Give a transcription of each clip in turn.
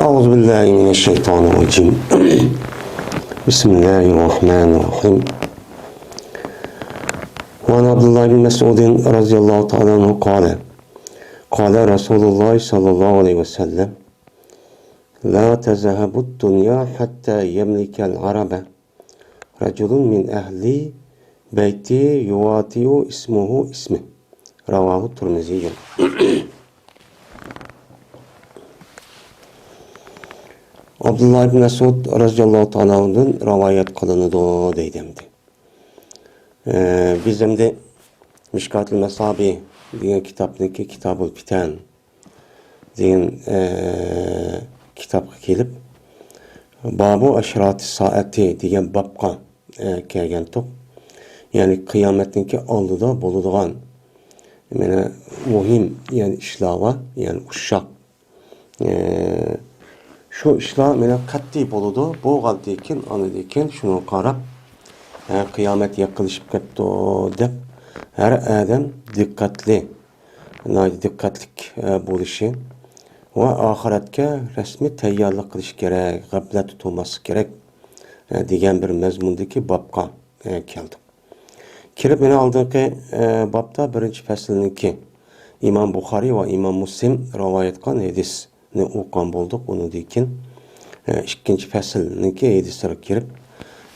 أعوذ بالله من الشيطان الرجيم بسم الله الرحمن الرحيم وعن عبد الله بن مسعود رضي الله تعالى عنه قال رسول الله صلى الله عليه وسلم لا تذهب الدنيا حتى يملك العرب رجل من أهل بيتي يواتي اسمه اسمه رواه الترمذي. Abdullah ibn Mesud radıyallahu ta'ala'nın rivayet kılınıdı deydimdi. Bizim de Mişkat-ı Mesabi diyen kitaptaki Kitab-ül Fitan diyen kitapka kelip Babu Aşirat-ı Saati diyen babka kelgen top. Yani kıyametinki aldıda boluduğan muhim yani işlava yani uşak şu işler mene katli boludu. Bu galdikin anıdikin şunu qarab kıyamet yakılışıp ketdi deb her adam dikkatli dikkatlik bo'lishi ve ahiretke resmi tayyorlik qilish kerak, g'aflat tutulması kerak degan bir mazmundagi babga keldi. Kirib meni oldingi babda birinchi faslniki İmam Buxoriy ve İmam Muslim rivoyat qilgan hadis ne o'qigan bo'ldik. Uni keyin ikkinchi faslniki hadislarga kirib,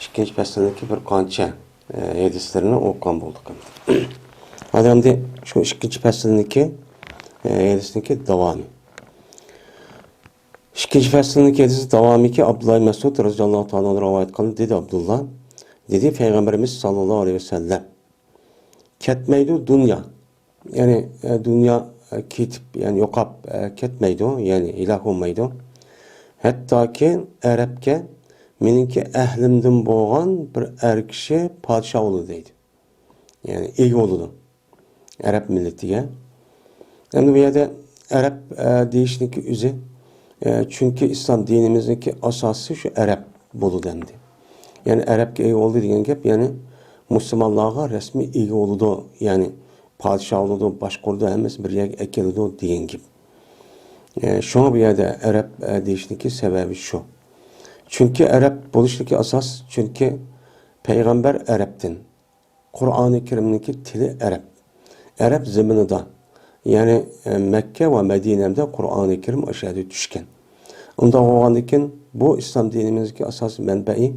ikkinchi faslniki bir qancha hadislarni o'qigan bo'ldik. Adamda shu ikkinchi faslniki hadisniki davomi. İkinci faslniki hadis davomiki Abdullah Mesud radıyallahu ta'ala rivoyat qildi. Dedi Abdullah, dedi Peygamberimiz sallallahu aleyhi ve sellem ketmeydi dünya. Yani dünya ketip yani yo'qab ketmeydi, yani ilah olmaydi. Hatta ki Arabga meniki ahlimdan bo'lgan bir er kishi podshoh bo'ldi deydi. Yani ega bo'ldi. Arab milletiga. Endi bu yerda Arab deyishniki o'zi çünkü İslam dinimizdeki asası şu Arap bo'ldi dendi. Yani Arabga ega bo'ldi degan gap, yani Müslümanlarga resmi ega bo'ldi, yani podshoh bo'ldi, boshqurdi, hammasi bir yerga keldi degan gap. Şuna bu yerda Arab deyishniki sebebi şu. Çünkü Arab bo'lishniki asas, çünkü Peygamber Arabdan. Kur'an-ı Kerim'deki tili Arab. Arab zamanında yani Mekke ve Medine'de Kur'an-ı Kerim aşağıda düşken. Onda olgandan bu İslam dinimizdeki asas menbai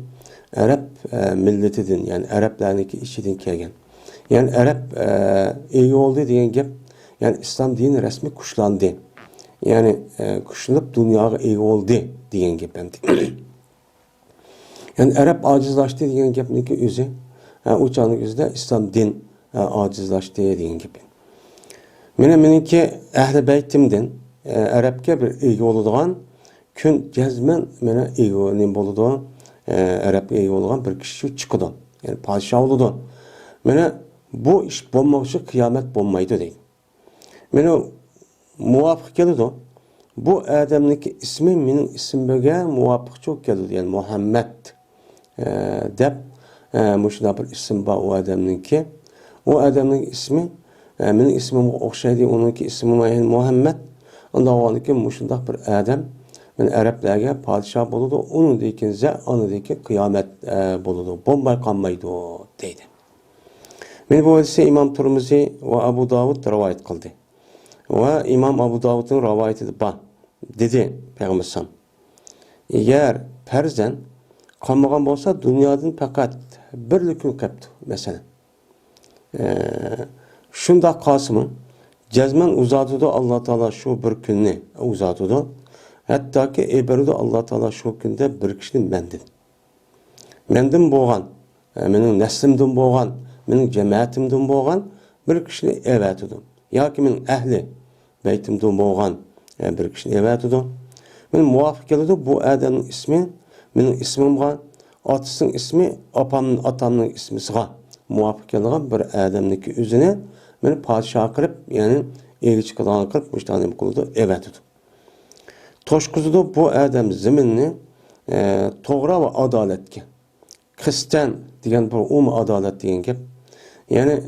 Arab milletidir, yani Araplarniki içinden kelgen. Yani Arap iyi oldu degan gap, yani İslam dini resmi kuşlandı. Yani kuşlanıp dünyaya iyi oldu degan gap. Yani Arap acizlaştı degan gapniki o'zi, uçanlık o'zida İslam din acizlaştı degan gap. Meniki ahli baytimden Arapga bir ega bo'ladigan kun jazman mena ega bo'ladigan Arabga ega bo'lgan bir kishi chiqadi. Yani podshoh bo'ladi. Mena bu ish bo'lmoqchi qiyomat bo'lmaydi deydi. Mena muvofiq keladi. Bu odamniki ismi mening ismimga muvofiq keladi. Yani Muhammed deb mushuna bir ism bor u odamniki. O odamning ismi mening ismimga o'xshaydi, uniki ismi Muhammed. Unda o'niki mushundaq bir odam men arablarga podshoh bo'ladi, unidekin anideki qiyomat bo'ladi, bo'lmay qolmaydi deydi. Men bu hadisni İmam Turmuzi ve Abu Davud rivoyat qildi. Ve İmam Abu Davud'un rivayeti bor. Dedi Peygamber sallam, eğer farzan qolmagan bo'lsa, dunyodan faqat bir kun qolibdi mesela. Şunda qolsin, jazman uzatıda Allah Teala şu bir kunni uzatıda. Hatta ki eberide Allah Teala şu günde bir kişinin mendin bo'lgan, mening neslimden bo'lgan, mening cemaatimden bo'lgan bir kişini evatudu. Ya ki mening ahli beytimden bo'lgan bir kişini evatudu. Men muvafiq keladi bu adamning ismi, mening ismimga, otasının ismi, atamning ismisiga muvafiq keladigan bir adamniki o'zini meni podshoh qilib, yani elchi qilgan qilib müştanim qildi, evatudu. Toşkuzudu bu adam zeminni to'g'ri ve adaletke. Kristan degan bir adalet degan gap. Yani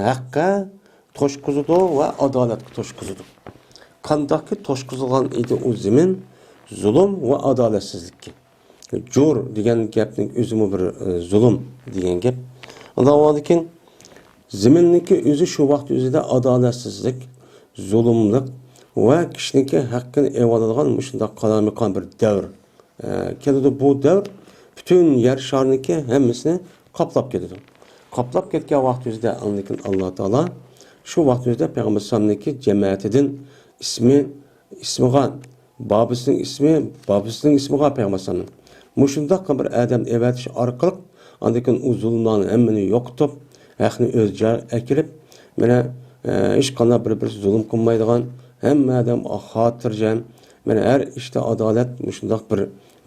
haqqa toşkuzudu ve adaletke toşkuzudu. Qandaqki toşkuzulgan idi o zemin, zulüm ve adaletsizlik. Jur degan gapning o'zimi bir zulüm degan gap. Allohning ziminniki o'zi shu vaqt o'zida adolatsizlik, zulmlik va kishiniki haqqini evoladigan shunday qalamiqon bir davr. Keladi bu davr bütün yer sharniki hammasini qoplab ketadi. Qoplab ketgan vaqt o'zida Alloh taolo shu vaqt o'zida payg'ambar sallallohu jamoatidan ismiga babisining ismiga payg'ambar sallallohu mushundaq bir adam evatish orqali andikin u zulmlarni hammani yo'qotib, haqni o'zga akilib, mana hech qanday bir zulm qilmaydigan, hamma odam xotirjam, mana har ishda adolat mushundaq bir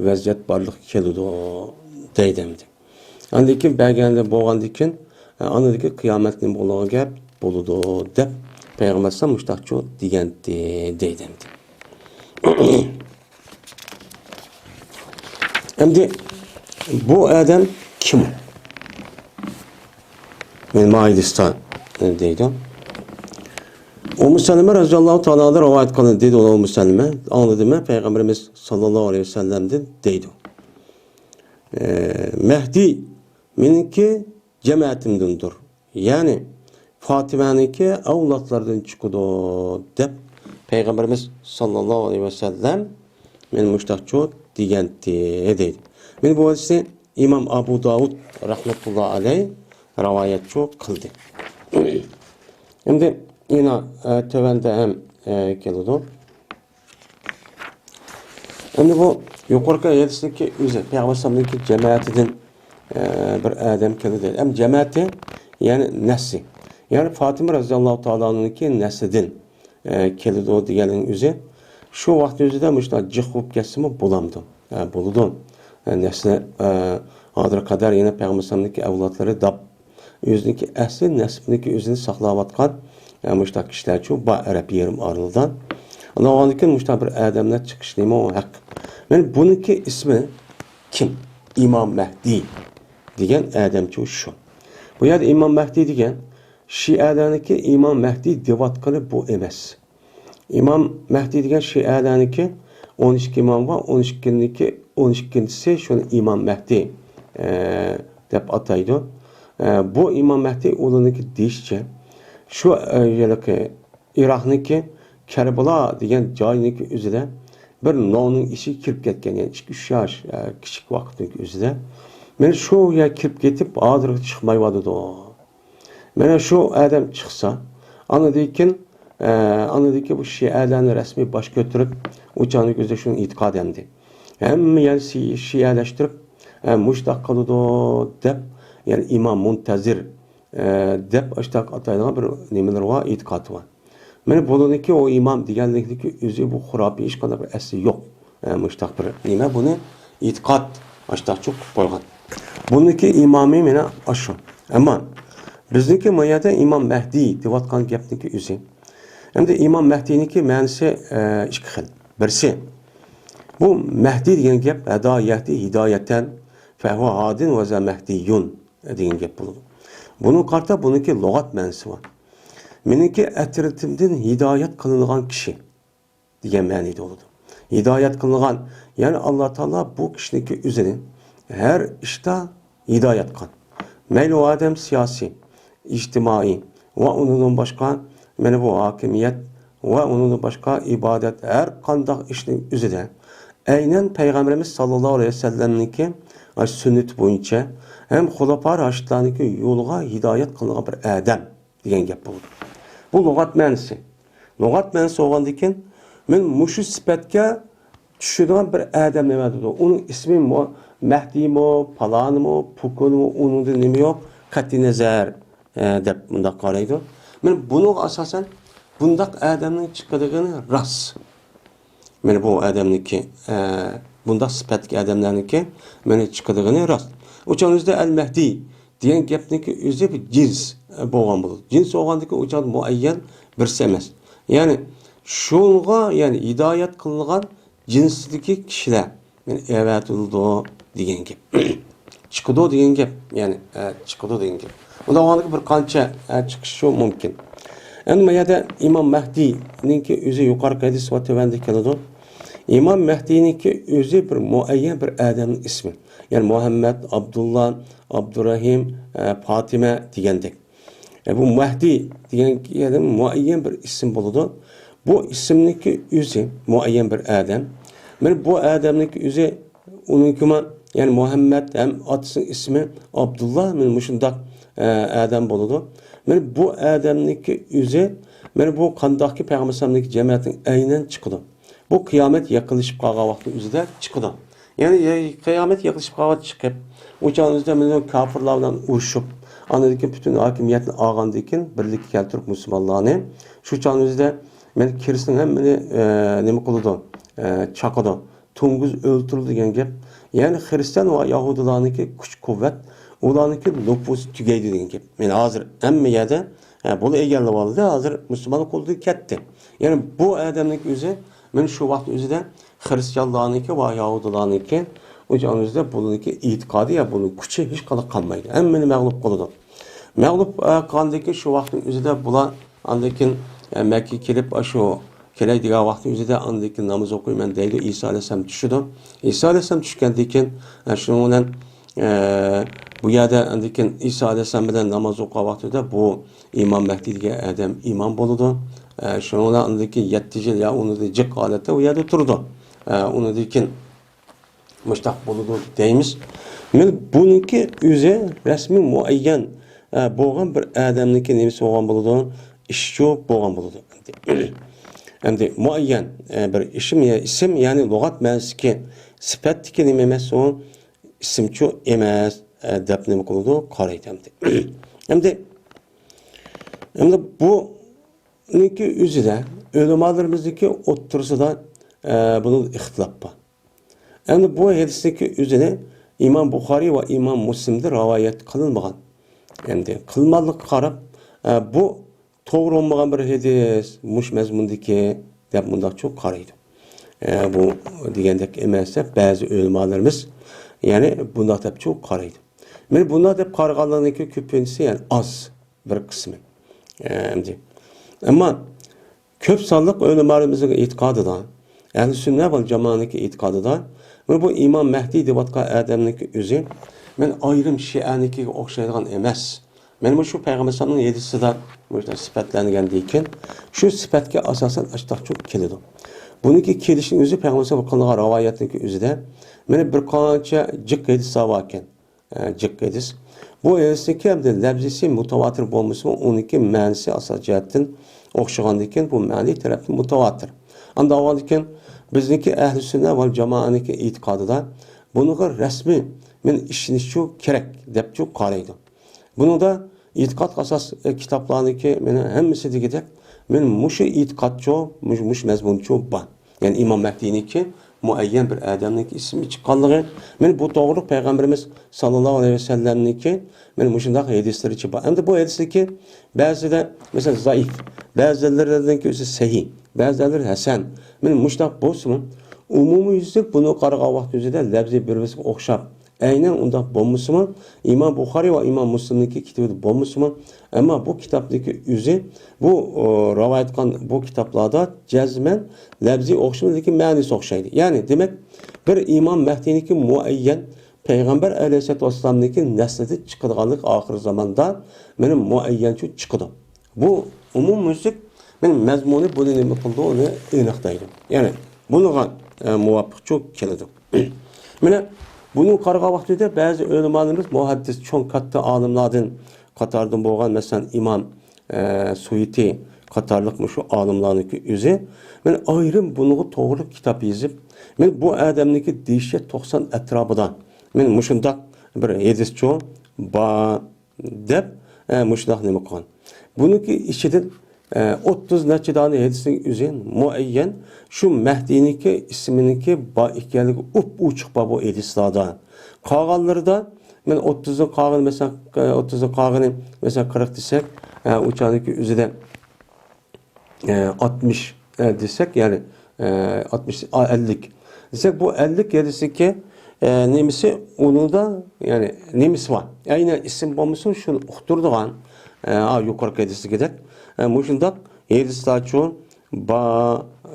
vaziyat borlik keladi deydi. Andikin baganda bo'lgandikin, anadagi qiyomat nima bo'ladigan gap bo'ladi deb payg'ambar sallallohu mushtoqchi degan deydi. Endi bu adam kim? Men Maidistan deydi. Ummu Salime radhiyallohu ta'ala rivoyat qildi dedi Ummu Salime. Anladimi? Peygamberimiz sallallohu aleyhi ve sellem'den deydi. Mehdi meniki cemaatimdendir. Yani Fatime'ninki avlatlardan çıkıdı deb Peygamberimiz sallallohu aleyhi ve sellem men muştaqçı degandi deydi. Men bu hadisni İmam Abu Davud rahmetullah aleyh rivoyatçı qildi. Endi yine tövende hem keladi. Endi bu yuqorqi hadisdagi o'zi Peygamber sallallohu cemaatidan bir adam keladi. Hem cemaati yani nesli. Yani Fatıma radhiyallohu ta'ala'nınki neslidan keladi deganing o'zi shu vaqt o'zida mushta jiqib kesimi bo'lamdi. Bo'ldi. Nesli hozir qadar yana Peygamber sallallohu avlodlari dab o'ziniki asli nasibniki o'zini saqlayotgan mushta kishilar-chu ba Arab yerim orlidan. Allohning mushta bir odamlar chiqishlimi o haq. Men buniki ismi kim? İmam Mehdi degan odamchu shu. Bu yerda İmam Mehdi degan Şialarniki İmam Mehdi devatqani bu emas. İmam Mehdi degan Şialarniki 12 imam var, 12'si şunu İmam Mehdi deb ataydı. Bu İmam Mehdi o'ziniki deyishcha shu yeraki Iroqniki Karbala degan joyniki o'zida bir nonning ishi kirib ketgan, yani 2-3 yosh kichik vaqtning o'zida. Men shu yer kirib ketib, hozir chiqmaydi. Mana shu adam chiqsa, anadiki bu Şialarni rasmiy bosh ko'tarib, o'chani o'zida shuni e'tiqod emdi. Hamma yer Şialashtirib, mushtaq qiladi deb, yani İmam Muntazir deb ashtaq ataydigan bir nimalar va e'tiqod var. Mana buniki o imam deganlikdagi o'zi bu xurabiy hech qanday bir asli yo'q. Mushtaq bir nima buni e'tiqod ashtaqchi qilib qo'ygan. Buniki imomi mena ashu. Ammo bizniki mayada İmam Mehdi devatgan gapniki o'zi. Endi İmam Mehdi'niki ma'nosi ikki xil. Birisi bu Mehdi degan gap ado yahdi hidoyatan fa huwa hadin va za mahdiyun degan gap bo'ladi. Bunun qarta buniki lug'at ma'nosi bor. Meniki atritimdan hidoyat qilingan kishi degan ma'noda bo'ladi. Hidoyat qilingan, ya'ni Alloh taolo bu kishiniki o'zini har ishda hidoyat qilgan. Mayli u odam siyosiy, ijtimoiy va undan boshqa mana bu hokimiyat va undan boshqa ibodat har qanday ishning o'zida aynan Peygamberimiz sallallohu aleyhi ve sellem'ninki sunnati bo'yicha hem xulafar raşidlarniki yo'lga hidoyat qilingan bir odam degan gap bo'ldi. Bu lug'at ma'nosi. Lug'at ma'nosi bo'lgandan men mushu sifatga tushadigan bir odam nima dedi? Uning ismi Mahdimi, Palonimi, Pukunimi, uningda nima yo'q? Qat'iy nazar deb bundaq qaraydi. Men buning asosan bundaq odamning chiqadigini ras. Men bu odamniki bundaq sifatga odamlarniki meni chiqadigini ras. O'shaningizda al-Mahdi degan gapniki o'zi bir jins bo'lgan bo'ladi. Jins bo'lgandiki o'shan muayyan birsi emas. Ya'ni shunga, ya'ni hidoyat qilingan jinsdagi kishilar men avatildi degan gap. Chiqdi degan gap, ya'ni chiqdi degan gap. Unda bir qancha chiqishi mumkin. Endi bu yerda İmam Mahdi'ninki o'zi yuqorqi hadis va tavanda keladi. İmam Mehdi'ninki özü bir muayyen bir adamın ismi. Yani Muhammed, Abdullah, Abdurrahim, Fatime degandek. Bu Mehdi degan adam muayyen bir isim buludu. Bu isimniki özü muayyen bir adam. Yani bu adamniki özü onunkima yani Muhammed hem atsın ismi Abdullah men muşundak adam buludu. Yani bu adamniki özü yani bu kandaki peygamberlik cemiyetin aynen çıkıdı. Bu kıyamet yaklaşıp kalgan vakti üzerinde çıkıdı. Yani kıyamet yaklaşıp kalgan çıkıp o çağınızda men kafirlarla uğraşıp anadaki bütün hakimiyetini ağandikin birlik keltirip Müslümanlarını şu çağınızda men kirisinin hemmini nima kılıdı? Çakıdı. Tunguz öldürüldü degan gap. Yani Hristiyan ve Yahudilarniki kuch kuvvet, ularniki nüfus tugaydi degan gap. Men hozir hamma yerda bunu egallab oldi, hozir musulmon qo'lida ketdi. Yani bu adamning o'zi men shu vaqt o'zida Hristiyanlarniki va Yahudilarniki o'shanizda buniki e'tiqodi ya buni kuchi hech qanday qolmaydi. Hammani mag'lub qiladi. Mag'lub qildiki shu vaqtning o'zida bular andakin Makka kelib shu keladigan vaqtning o'zida andakin namoz o'qiyman deydi. Isa alayhisalom tushdi. Isa alayhisalom tushgandan keyin shuning bilan bu yerda andakin Isa alayhisalom bilan namoz o'qigan vaqtida bu İmam Mehdi degan adam imom bo'ladi. Shuning bilan andakin 7 yil ya uni jiq holatda u yerda turdi. Undan keyin mushtaq bo'ladi deymiz. Men buniki o'zi rasmiy muayyan bo'lgan bir odamniki nimasi bo'lgan bo'ladi? Ishchi bo'lgan bo'ladi. Endi muayyan bir isim yani lug'at ma'nosiki sifatdiki nima emas, u ismchi emas deb nima qiladi? Qaraydi. Endi buniki o'zida ulamolarimizniki o'ttirisida bunun ixtilof bor. Endi bu hadisdagi o'zini İmam Buxoriy va İmam Muslimda rivoyat qilinmagan. Endi qilmanlikqa qarab bu to'g'ri bo'lmagan bir hadis, mush mazmundagi deb bundoq çok qaraydi. Bu degandek emas, ba'zi ulamolarimiz ya'ni bundoq deb çok qaraydi. Men bundoq deb qaraganlarniki ko'pincha yani az bir qismi. Endi ammo ko'p sonliq ulamarimizning e'tiqodida, ahli sunna va jamoatning e'tiqodida bu İmam Mehdi deyotgan odamniki o'zi men ayrim Shi'anikiga o'xshaydigan emas. Men shu payg'ambar sallallohu alayhi vasallam bu sifatlangandan keyin shu sifatga asosan ashtaqchoq keladi. Buniki kelishning o'zi payg'ambar sallallohu alayhi vasallam qilgan rivoyatning o'zida meni bir qancha jiq hadis bor ekan. Jiq hadis. Bu hadisdagi hamda labzisi mutavatir bo'lmasa, uniki ma'nosi asos jihatdan o'xshagandan keyin bu ma'ni tarafdan mutavatir. Anda avvaldan bizniki ahli sunna va jamoatniki e'tiqodida bunga rasmiy men ishonish kerak deb çok qaraydi. Buningda e'tiqod asos kitoblarniki meni hammasi degidek men mushu e'tiqodchi, mush mazmunchi bor. Yani İmam Mehdi'niki muayyan bir adamniki ismi chiqqanligi men bu to'g'ri payg'ambarimiz sallallohu alayhi vasallamniki men mushundaq hadislari bor. Endi bu hadisdagi ba'zida mesela zaif, ba'zilarininki o'zi sahih, ba'zilari hasan. Men mushtaq bo'lsin, umumiy yuzlik buni qaragan vaqt o'zida labzi bir-biriga o'xshab aynan undaq bo'lmasmi? İmam Buxoriy va İmam Muslimniki kitobida bo'lmasmi? Ammo bu kitobdagi o'zi bu rivoyat qilgan bu kitoblarda jazman labzi o'xshamaydi, lekin ma'nosi o'xshaydi. Ya'ni demak bir İmam Mehdi'niki muayyan Peygamber Aleyhisselatü Vesselam'niki neslida chiqadiganlik oxir zamonda meni muayyanchi chiqadi. Bu umumiylik men mazmuni buni nima qildi uni aniqlaydi. Ya'ni bunga muvofiq keladi. Mana bunu qaragan vaqtida ba'zi ulamolarimiz muhaddis cho'ng katta olimlardan qatordan bo'lgan masalan İmam Suyuti qatorliq shu olimlarniki o'zi men ayrim bunga to'g'ri kitob yozib men bu odamniki deyishga 90 atrofida men mushundaq bir hadischi ba deb mushundaq nima qilgan. Buniki ichidan 30 necha dona hadisning o'zi muayyan shu Mehdi'niki isminiki ba ekanligi uchiq bu hadislarda. Qolganlarida men 30'ın qolgan mesela 30'ın qolgani mesela 40 desek uçaniki o'zida 60 desek yani 60 50 desek bu 50 hadisiki nemisi onun da yani nemisi var. Aynen isim bo'lmasa şunu uqtirdigan yuqorqi hadisi gedek. Mushundaq hadislar cho'ng ba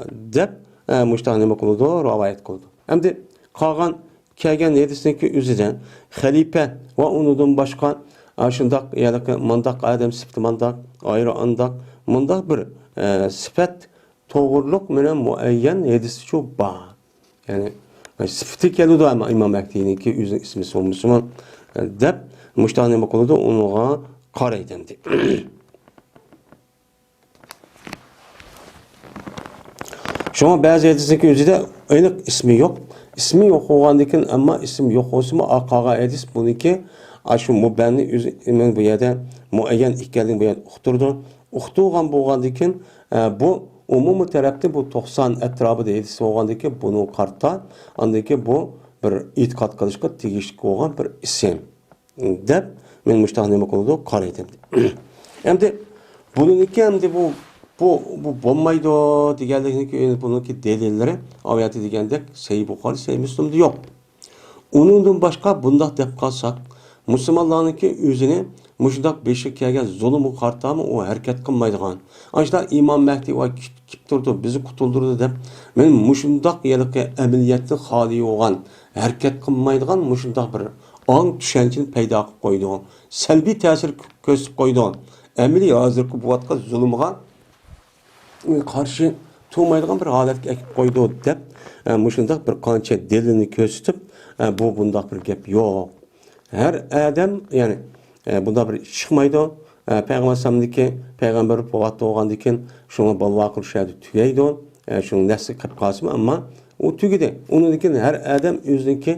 deb müştah nima qildi, rivoyat qildi. Endi qolgan kelgan hadisniki o'zidan xalifa va unidan boshqa shundoq yoki mundaq odam sifati mundaq, ayri andaq mundaq bir sifat to'g'riliq bilan muayyan hadis shu bor. Ya'ni sifati keladi ama İmam Mahdiyniki o'zi ismi so'misiman deb müştah nima qildi, unga qaraydi endi. Şuna bazı hadisniki o'zida aniq ismi yo'q. İsmi yo'q bo'lgandan ammo ism yo'q bo'lsa-mu aqaga hadis buniki shu mubanni o'zi men bu yerda muayyan ekanligini bu yerda uqtirdi. Uqtirgan bo'lgandan keyin bu umumiy tarafda bu 90 atrofida hadis bo'lgandan keyin buni qarta, undan keyin bu bir e'tiqod qilishga tegishli bo'lgan bir ism deb men müştah nima qildi, qaraydim. Endi buniki endi bu bo'lmaydi deganlikniki buniki delillari oyati degandek Sahih Buxoriy, Sahih Muslimda yo'q. Uningdan boshqa bundoq deb qolsak, musulmonlarniki o'zini mushundaq beshik kelgan zulmga qartami u harakat qilmaydigan. Ana İmam Mahdi va kelib turdi, bizni qutuldirdi deb men mushundaq yiliqi amaliyatni xoli bo'lgan, harakat qilmaydigan mushundaq bir ong tushunchani paydo qilib qo'ydi. Salbiy ta'sir ko'rsatib qo'ydi. Amaliy hozirgi bo'layotgan zulmga qarshi turmaydigan bir holatga akib qo'ydi deb mushundaq bir qancha delilni ko'rsatib bu bundaq bir gap yo'q. Her adam yani bunda bir chiqmaydi. Payg'ambar sallamniki payg'ambar bo'lgandan keyin shunga balvo qilishadi, tugaydi. Shuni nasl qilib qolsin, ammo u tugidi. Undan keyin har adam o'ziniki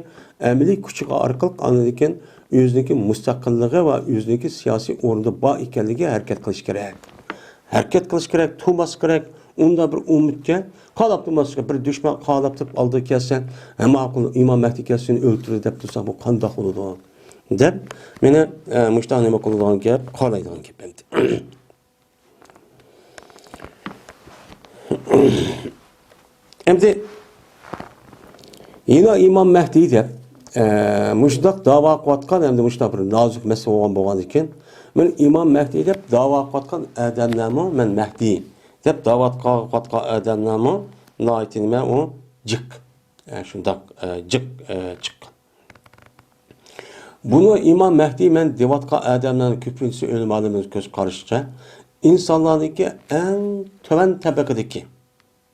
amaliy kuchiga orqali andan keyin o'ziniki mustaqilligi va o'ziniki siyosiy o'rnida bor ekanligiga harakat qilish kerak. Harakat qilish kerak, turmas kerak. Unda bir umidga qalab turmasga bir dushman qalab deb oldi kelsa, hamma İmam Mahdi kelsin o'ltirdi deb tursa bu qandoq bo'ladi deb meni müştah nima qiladigan gap, qolaydigan gap endi. Endi yine İmam Mahdi deb müştaq da'vo qilayotgan endi müştaq bir nozik masala bo'lgan ekan, men İmam Mahdi deb da'vo qilayotgan odamlarni men Mahdi deb da'vo qilayotgan odamlarni noytinma u jiq. Shundaq jiq chiqqan. Bunu İmam Mahdi men devatqa adamların köpüncüsü ölüm alımız göz karışça insanlarınki en töven tabakadaki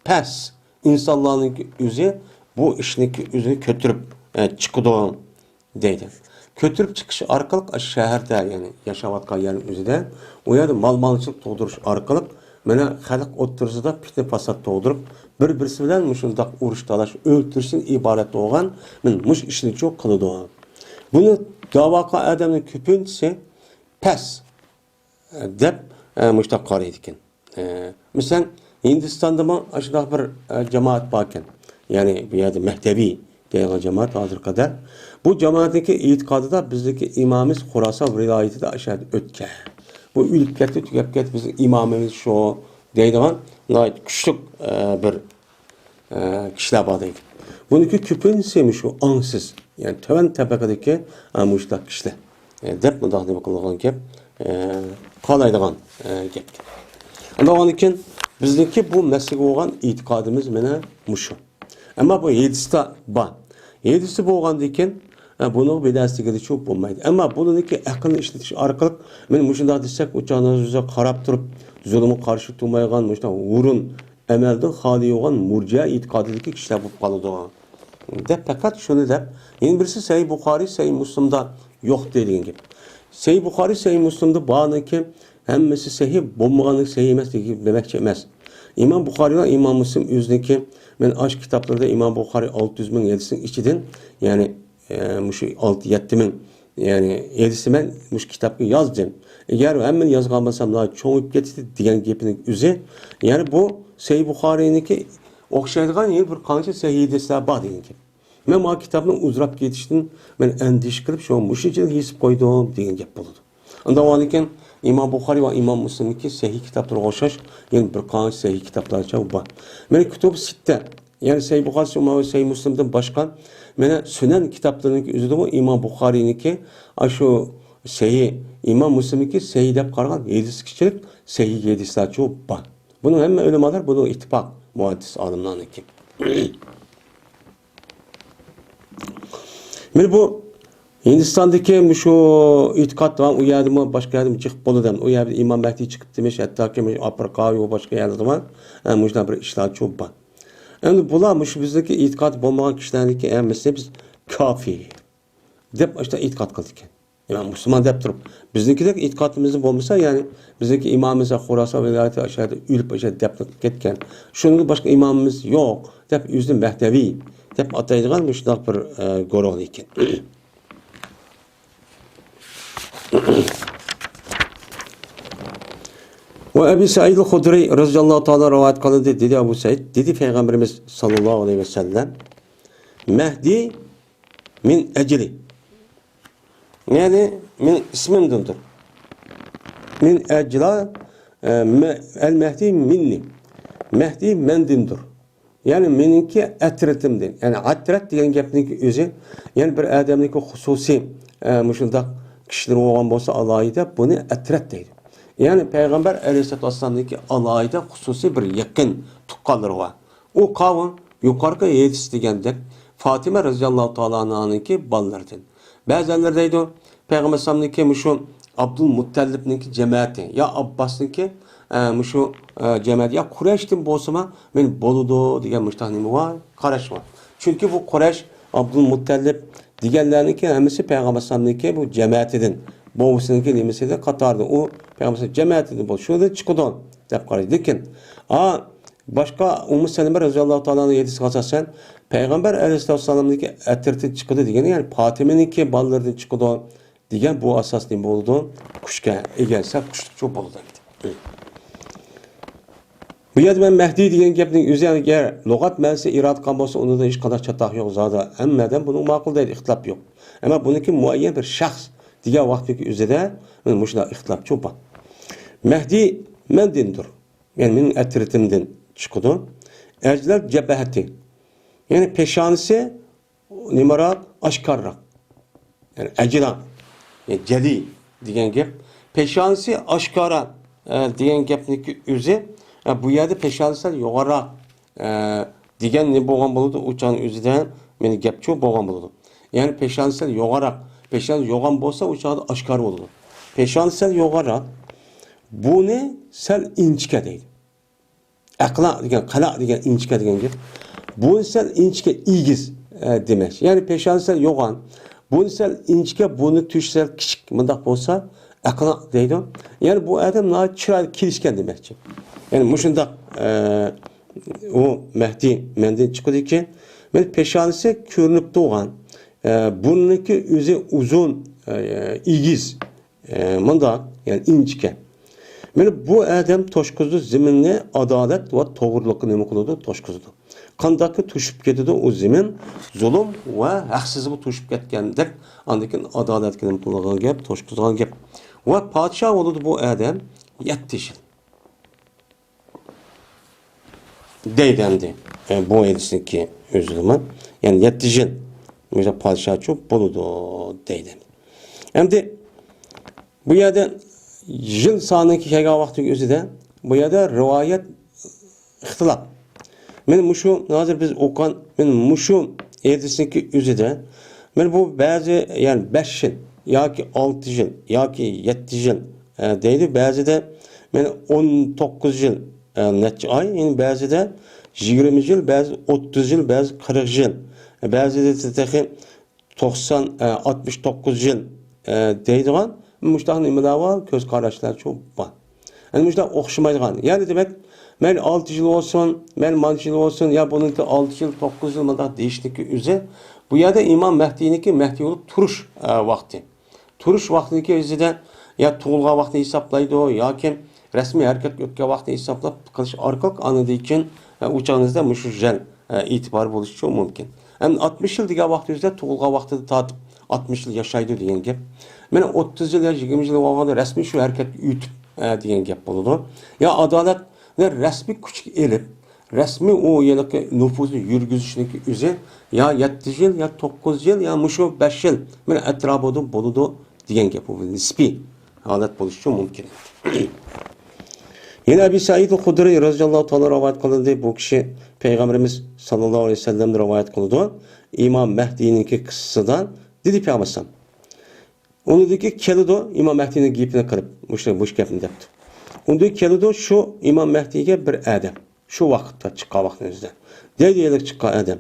pes insanlarınki üzü bu işinki üzünü kötürüp çıkıdı deydi. Kötürüp çıkışı arkalık şehirde yani yaşavatkan yerin üzüde o yerde mal-malçılık doğduruş arkalık mene halk oturursa da fitne fasat doğdurup bir-birisi bilen muşundaq uruş dalaş öldürsün ibaret olgan men muş işini çok kılıdı. Bunu davaqa adamın köpüncüsü pes deb müştaq qaraydı ekan. Misal Hindistan'da mı aşağıda bir cemaat varken yani bir yerde Mehdevi deyilen cemaat hazır kadar bu cemaatteki itikadı da bizdeki imamımız Xurasan vilayeti de aşağıda ötken. Bu ülkette tükep bizim imamımız şu deyilen güçlü bir kişiler vardı. Bununki köpüncüsüymüş o ansız. Yani töven tabakadaki müştaq kişiler. Dep mundaq nima qilgan gap, qalaydigan gap. Ama onun için bizdeki bu mesele olan itiqadımız mene muşu. Ama bu yedisi var. Yedisi bo'lgandan keyin bunu bilastigida çok bo'lmaydi. Ama bununki aqlni ishlatish orqali men mushundaq desak, uchoqlarga qarab turib, zulmga qarshi turmaydigan mushundaq o'rin amaldan xoli bo'lgan murji'a itiqodidagi kishilar bo'lib qoladi. Deb fakat şunu deb, yeni birisi Sahih Buxoriy, Sahih Muslimda yo'q deydigan gap. Sahih Buxoriy, Sahih Muslimda borniki hammasi sahih, bo'lmaganligi sahih emas demoqchi emas. İmam Buxoriy va İmam Muslim o'ziniki men ash kitoblarda İmam Buxoriy 600 ming hadisning ichidan, ya'ni mushu 6-7 ming yani hadisni men mush kitobga yozdim. Agar hammani yozgan bo'lsam, cho'ngib ketdi degan gapining o'zi, ya'ni bu Sahih Buxoriyniki o'xshaydigan yer bir qancha sahih hadislar bor degan gap. Men bu kitobni uzrab ketishdan men andish qilib shu mushunchalik yezib qo'ydim degan gap bo'ladi. Undan keyin İmam Buxoriy va İmam Muslimniki sahih kitoblarga o'xshash, ya'ni bir qancha sahih kitoblarcha bor. Men kitob sitta, ya'ni Sahih Buxoriy va Sahih Muslimdan boshqa mena Sunan kitoblariniki o'zida bu İmam Buxoriyniki shu sahih, İmam Muslimniki sahih deb qaragan hadis kichilik sahih hadislarcha bor. Buni hamma ulamolar buni ittifoq muhaddis olimlarniki. Meni bu Hindistan'daki şu itikat var, o yerde mi başka yerde mi çıkıp boludan, o yerde İmam Mehdi çıkıp demiş, hatta ki Afrika o başka yerde var, müşna bir işler çok var. Yani bular şu bizdeki itikat bulmayan kişilerdeki mesela biz kafi dep işte itikat kıldık. Yani Müslüman dep durup bizdeki de itikatımızın olmasa yani bizdeki imamımız Xorassan vilayeti aşağıda ülüp aşağıda dep ketken. Şunun başka imamımız yok. Dep yüzün Mehdevi dep ataydigan müşnak bir gorol iken. Ve Ebu Said el-Hudri radıyallahu ta'ala rivayet kıldı dedi Ebu Said dedi Peygamberimiz sallallahu aleyhi ve sellem Mehdi min ecli yani min ismimdindir. Min ecla el Mehdi minni. Mehdi mendindir. Yani meninki etretimdir. Yani atret degan gapniki o'zi yani bir adamniki xususiy mushundaq kishilar bo'lgan bo'lsa alohida buni atret deydi. Yani Peygamber Aleyhisselatü Vesselam'daki alayda hususi bir yakın tuqqanları var. O kavim yukarıda yetiştirgendek Fatime radıyallahu ta'ala anh'ınki ballarıdır. Bazıları deydi Peygamber Aleyhisselam'daki şu Abdülmuttalib'ninki cemaati ya Abbas'ınki şu cemaati ya Kureyş'tin bolsama men boludu degan müştahnimi var, qarash var. Çünkü bu Kureyş Abdülmuttalib deganlarniki hammasi Peygamber Aleyhisselam'daki bu cemaatidir. Boğusununki nimesi de Katar'da. O Peygamber cemaatini bol. Şurada çıkıdan dep qaraydı. Lekin başka Ummu Seleme radıyallahu ta'ala'nın yedisi qasasen Peygamber aleyhisselam'daki etirti çıkıdı degen yani Fatime'ninki ballardan çıkıdı degen bu asas nima boldu? Kuşka egelse kuşluk çok boldu. Bu yerda men Mehdi degan gapning o'zi agar lug'at ma'nosi irod qilgan bo'lsa, unda da hech qanday chatoq yo'q zada. Hammadan buni ma'qul deydi, ixtilof yo'q. Ammo buniki muayyan bir shaxs degan vaqtdagi o'zida mana shunday ixtilof ko'p bor. Mehdi mendindir. Yani mening atritimdan chiqadi. Ajlar jabahati. Yani peshonasi nimaroq oshkorroq. Yani ajra. Yani jali degan gap. Peshonasi oshkora degan gapniki o'zi bu yerda peshonasi yuqoriroq degan ne bo'lgan bo'ladi, o'chani o'zidan meni gap ko'p bo'lgan bo'ladi. Yani peshonasi yuqoriroq Peşan yoğan bolsa uçağda aşkar olur. Peşan sel yoğara bu ne sel inçke değil. Akla degen, kala degen inçke degen gibi. Bu sel inçke igiz demek. Yani peşan sel yoğan bu sel inçke bunu tüşsel küçük mındak bolsa akla deydi. Yani bu adam na çıray kilişken demekçi. Yani muşunda o Mehdi mendin çıkıdı ki men peşanisi körünüp doğan bununki özü uzun igiz manda yani inçke. Yani bu adam toşkuzu zeminne adalet ve doğruluğu nima qiladi toşkuzu. Qandaki to'shib ketadi o zemin zulm ve haqsizlik to'shib ketgandek andikin adaletga nima qilgan gap toşkuzugan gap. Ve podshoh bo'ladi bu adam 7 yil. Deydendi bu edisiki özlüman yani 7 yil Mesela padişah çok boludu deydi. Hem de bu yerde yıl sanıki şeyga vakti özü de bu yerde rivayet ihtilaf. Men muşu nazır biz okan men muşu edisindeki özü de men bu bazı yani 5 yıl ya ki 6 yıl ya ki 7 yıl deydi. Bazı da men 19 yıl neçe ay yani bazı da 20 yıl bazı 30 yıl bazı 40 yıl. Bazı da 69 yıl deydigan müştah nimalar var, göz qarashlar çok var. Yani müştah o'xshamaydigan. Yani demek men 6 yıl olsun, men manç yıl olsun ya bununki 6 yıl, 9 yıl mıda deyishniki o'zi. Bu yerda İmam Mehdi'ninki Mehdi olup turush vaqti. Turush vaqtiniki o'zida ya tug'ilgan vaqtni hisoblaydi yoki rasmiy harakat o'tgan vaqtni hisoblab qilish orqali anadikin uçağınızda müşjel itibar bo'lishi mumkin. Hem 60 yıl degan vaqtingizda tug'ilgan vaqtida tatib 60 yıl yaşaydı degan gap. Mana 30 yıl ya 20 yıl bo'lganda rasmiy shu harakat yutib degan gap bo'ladi. Ya adolat rasmiy kuch elib, rasmiy o yilki nüfuzni yurgizishniki o'zi ya 7 yil ya 9 yil ya mushu 5 yil mana atrofida bo'ladi degan gap bu nisbiy holat bo'lishi mumkin. Yine Ebu Said el-Hudri radıyallahu ta'ala rivayet kılındı. Bu kişi Peygamberimiz sallallahu aleyhi ve sellem rivayet kıldı. İmam Mehdi'ninki kıssıdan dedi Peygamber. Onu dedi ki kelido İmam Mehdi'nin giyipine kırıp muş gepini depti. Onu dedi kelido şu İmam Mehdi'ye bir adam. Şu vakitte çıkka vaktinizde. Deydiyelik çıkka adam.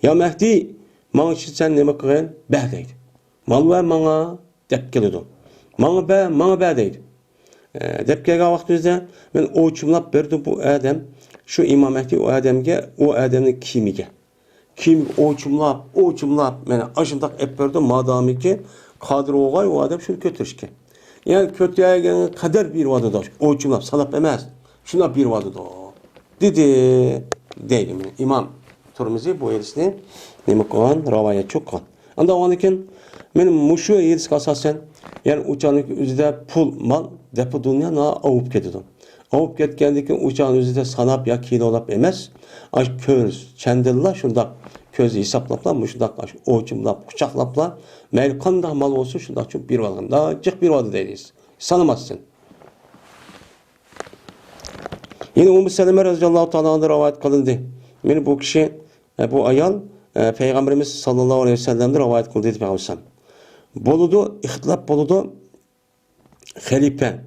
Ya Mehdi bana için sen neme kıgın? Be deydi. Mal ve bana dep kelido. Bana be deydi. Dep kelgan vaktinizde ben oçumlap berdim bu adam. Şu İmam Mehdi o adamga, o adamın kimiga. Kim oçumlap meni aşındak ep berdi madamiki kadir oğay o adam şunu götürüşke. Yani kötüye kadar bir vadı da oçumlap salap emez. Şuna bir vadı da dedi deydim. İmam Tirmizi bu hadisini nima qilgan rivoyat cho'qqan. Anda ondan men mushu hadisga asosan yani uçanın üzerinde pul mal depo dünya na avup ketdi. Avup ketgandan keyin uçağın üzerinde sanap ya kilolap emas. Aş köz çendilla şunda köz hesaplapla muşunda oçumlap quchoqlapla mayli qanday mal olsa shunda çok bir valganda jiq bir vadı deysiz. Sanamazsın. Yine Ummu Seleme radıyallahu ta'ala rivayet kılındı. Meni bu kişi bu ayal Peygamberimiz sallallahu aleyhi ve sellem'de rivayet kıldı dedi Peygamber. Boludu, ihtilaf boludu. Halife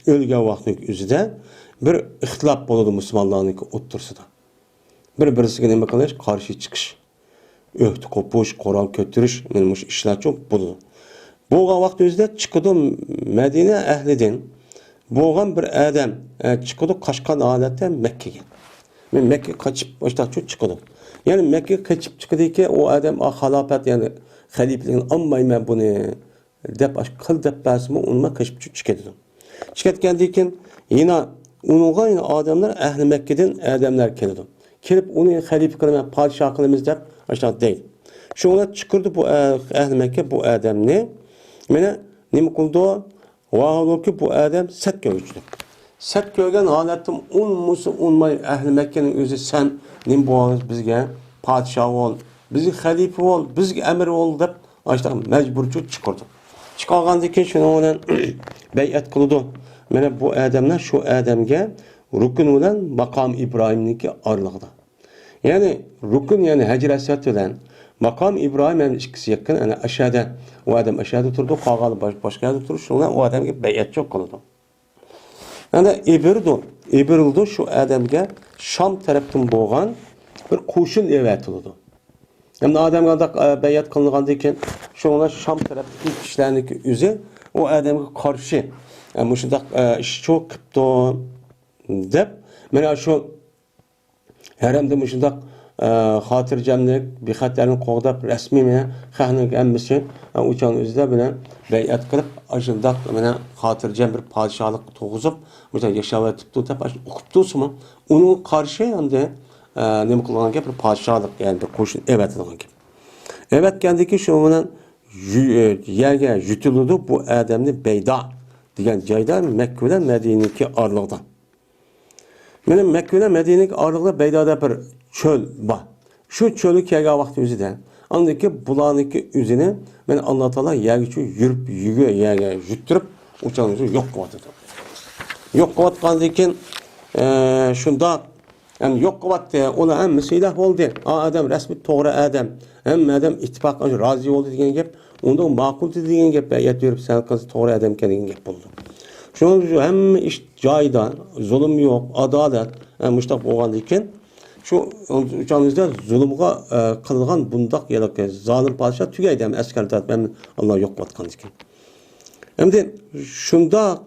ölgen vaktin üzerinde bir ihtilaf boludu Müslümanların otursida. Bir-birisiga nima qilish, qarshi chiqish. Öhtü kopuş, Kur'an kötürüş, benim işler çok boludu. Bu vaqt o'zida chiqdi Medine ahlidan bo'lgan bir adam chiqdi Qashqar holatda Makkaga. Men Makka qochib boshqa chiqdi. Yani Makka qochib chiqdiki o adam xalofat yani xalifaligini olmayman buni deb qil deb basmi unma qochib chiqdi. Chiqatgandan keyin yana unga yana odamlar ahli Makkadan odamlar keldi. Kelib uni xalifa qilaman, podshoh qilamiz deb aşağı deydi. Şuna chiqirdi bu ahli Makka bu odamni mana nima qildi? Vahadoki bu adam set görücüdü. Set görgen halatim unmay ehli Mekke'nin özü sen nim boğaz bizge padişah ol, bizi halife ol, bizge emir ol dep açtan mecburcu çıkardı. Çıkargandan keyin şunu olan beyat kıldı. Mana bu adamlar şu adamga rukun olan makam İbrahim'ninki arlıqda. Yani rukun yani Hacer Esved bilen Makam İbrahim hem ikisi yakın. Yani aşağıda o adam aşağıda durdu. Kağalı başka yerde durdu. Şuna o adam gibi beyat çok kıldı. Yani İbiruldu şu adamga Şam taraftan boğan bir kuşun evetildi. Yani adamga da beyat kılıngandan keyin şuna Şam taraftaki kişilerindeki üzü o adamga karşı yani bu şunda iş çok kıptı dep. Mana şu heremde bu şunda xotirjamlik, bexatarlik qo'g'dab rasmiy meni xalqning hammasi uçan o'zida bilan bay'at qilib, ashundaq mana xotirjam bir podshohlik tug'izib, o'sha yashayotibdi deb o'qibdisimi? Uning qarshi endi nima qilgan gap bir podshohlik, ya'ni bir qo'shin evatgan gap. Evatgandiki shu bilan yerga yutildi bu odamni Beyda degan joyda Makka bilan Madinaga orliqda. Mana Makka bilan Madinaga orliqda Beydada bir çöl var. Şu çölü kelgan vaqti o'zida andaki bularniki o'zini men Alloh taolo yerga yurib yerga yuttirib o'chani yo'q qilyapti. Yo'q qilayotgandan keyin shunda ham yo'q qilyapti. Ular hammasi iloh bo'ldi. Adam rasmiy to'g'ri adam. Hamma adam ittifoq rozi bo'ldi degan gap, unda ma'qul degan gap ayat yurib sen qiz to'g'ri adam degan gap bo'ldi. Shuning uchun hamma ish joyida, zulm yo'q, adolat mushtaq bo'lgandan keyin şu uçağınızda zulümga kılgan bundak ya da zalim padişah tügeydi hem asker ben Allah yok vatkan dikin. Hem de şunda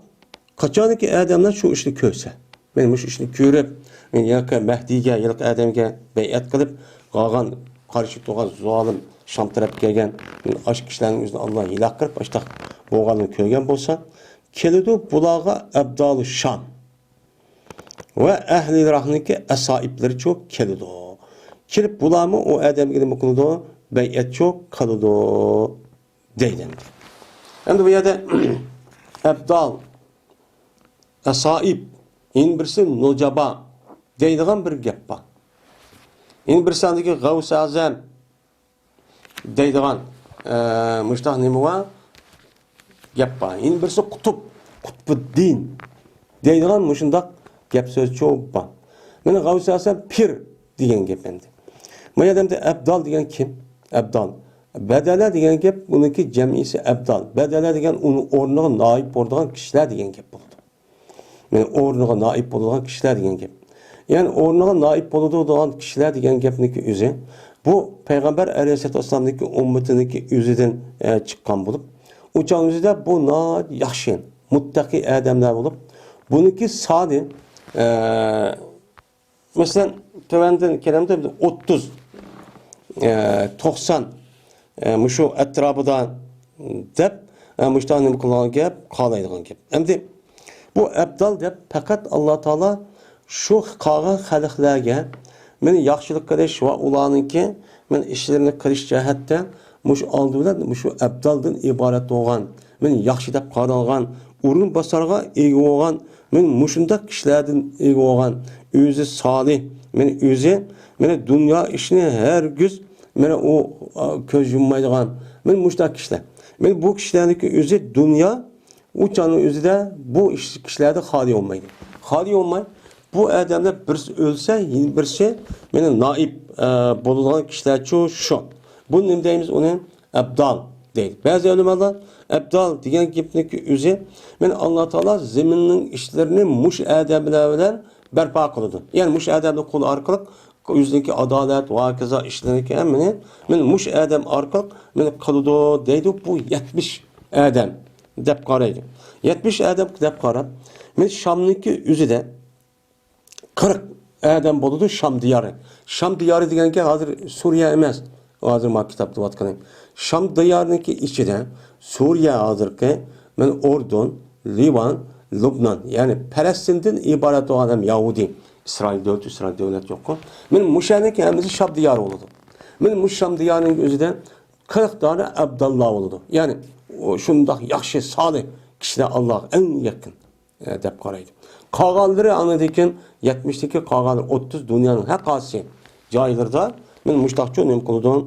kaçaniki adamlar şu işini köse. Benim şu işini körüp ya Mehdi'ye ya da Adem'e beyat kılıp qalğan karşı doğan zalim Şam taraf kelgen aşk kişilerin üzerine Allah ilah kırıp başta boğanını köygen bolsa kelidi bulağa Abdal Şam ve ehli rahniki esaipleri çok kelidi. Kelip bulamı o adam gibi kıldı, beyat çok kalıdı deyden. Hem de bu yerde Abdal esaip in birisi nocaba deydiğen bir gap var. In birisi andaki Gavs-ı Azam deydiğen müştah nemi var gap var. In birisi Kutbuddin deydiğen müştah gap söz çok bor. Mana Gavsi Asam pir degan gap endi. Bu yerda abdal degan kim? Abdal. Badala degan gap buniki jamisi abdal. Badala degan uni o'rniga noib bo'ladigan kishilar degan gap bo'ldi. Mana o'rniga noib bo'ladigan kishilar degan gap. Ya'ni o'rniga noib bo'ladigan kishilar degan gapniki o'zi bu payg'ambar alayhissalomniki ummatiniki o'zidan chiqqan bo'lib, o'sha o'zida bu yaxshi, muttaqi odamlar bo'lib, buniki sodi mesela tövenden kelamda 30 90 şu etrafıdan dep müştahını kılgan gap qalaydigan gap. Endi bu abdal dep fakat Allah Taala şu qolgan xalqlarga meni yaxshilik qilish va ularniki men ishlarini qilish jihatda mush oldi bilan shu abdaldan iborat bo'lgan, men yaxshi deb qaralgan, o'rin bosarga ega bo'lgan, men mushundaq kishilardan ega bo'lgan, o'zi solih, men o'zi meni dunyo ishini hargiz meni u ko'z yummaydigan, men mushtaq kishilar. Men bu kishilarniki o'zi dunyo uçanın o'zida bu kishilarda xoli olmaydi. Xoli olmay bu adamlar birisi o'lsa, birisi meni naib bo'ladigan kishilar shu. Bu nima deymiz uni? Abdal deydi. Ba'zi ulamolar abdal degan gapniki o'zi men Alloh taolo zaminning ishlarini mush adamlar bilan barpo qiladi. Ya'ni mush adamning qo'li orqali o'zidagi adolat va kaza ishlarniki hammani men mush adam orqali men qiladi deydi. Bu 70 adam deb qaraydi. 70 adam deb qarab, men Shamniki o'zida 40 adam bo'ladi Sham diyori. Sham diyori deganga hozir Suriya emas. Hozir ma kitobda o'tganim. Sham diyoriniki ichida Suriya hozirgi men Ordon, Livan, Lubnan, ya'ni Falastindan iborat bo'lgan Yahudi, İsrail devlet yok. Men mushaniki hamisi Sham diyori bo'ladi. Men mush Sham diyorining o'zida 40 tane Abdullah bo'ladi. Ya'ni shundoq yaxshi solih kishilar Alloh eng yaqin deb qaraydi. Qolganlari anadikin 70'deki qolganlar 30 dunyoning haqqasi joylarda men mushtaqchi nim qildim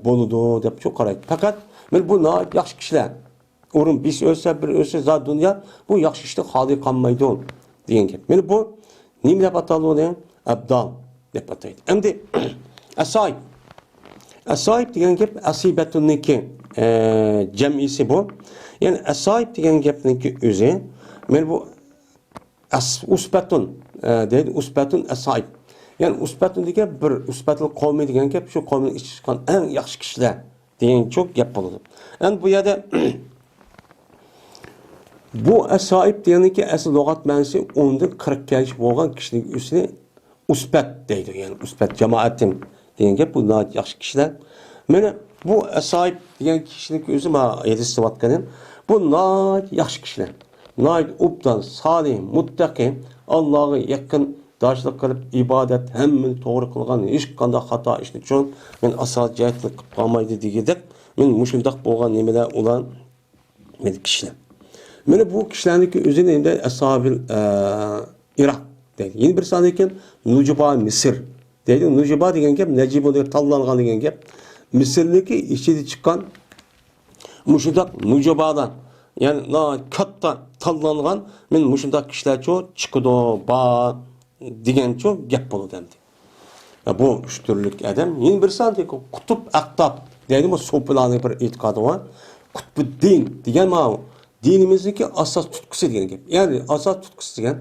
bo'ladi deb çok qaraydi. Fakat men bu yaxshi kishilar o'rin biz o'lsa bir o'lsa zot dunyo bu yaxshi ishni xoli qolmaydi degan gap. Men bu nima deb ataladi? Abdal deb ataydi. Endi asoyib degan gap asibatuniki jamisi bu. Yani asoyib degan gapniki o'zi men bu usbatun deydi, usbatun asoyib. Yani usbatun degan bir usbatul qavmi degan gap shu qavmning ichiga chiqqan eng yaxshi kishilar degan çok gap bo'ladi. Endi bu yerda bu asoyib deganiki asl lug'at ma'nosi 10 40 ga bo'lgan kishining o'zini usbat deydi. Yani usbat jamoatim degan gap bu yaxshi kishilar. Mana bu asoyib degan kishining o'zi ma yetishtirayotganim bu yaxshi kishilar. Ubdan, salih, muttaqi, Allah'a yakın daşlık kılıp ibadet hemen doğru kılgan hiç kanda hata işini için men asal cahitlik kalmaydı diyedik. Men muşundak boğan nemeler olan kişiler. Mene bu kişilerdeki üzerinde Ashab-ül Irak deydi. Yeni bir sanıyken Nucuba Mısır deydi. Nucuba degen gap Necip oluyor tallangan degen gap. Mısır'daki içeri çıkan muşundak Nucuba'dan yani katta tallangan men muşundak kişiler çok çıkıdı ba degan çok gap bo'ladi endi. Bu üç türlük adam. Yeni bir sanıyken Kutup Aktab deydi. Bu so'pilarning bir e'tiqodi bor. Kutbuddin degan ma dinimizdeki asas tutkusu degan gap. Yani asas tutkusu degan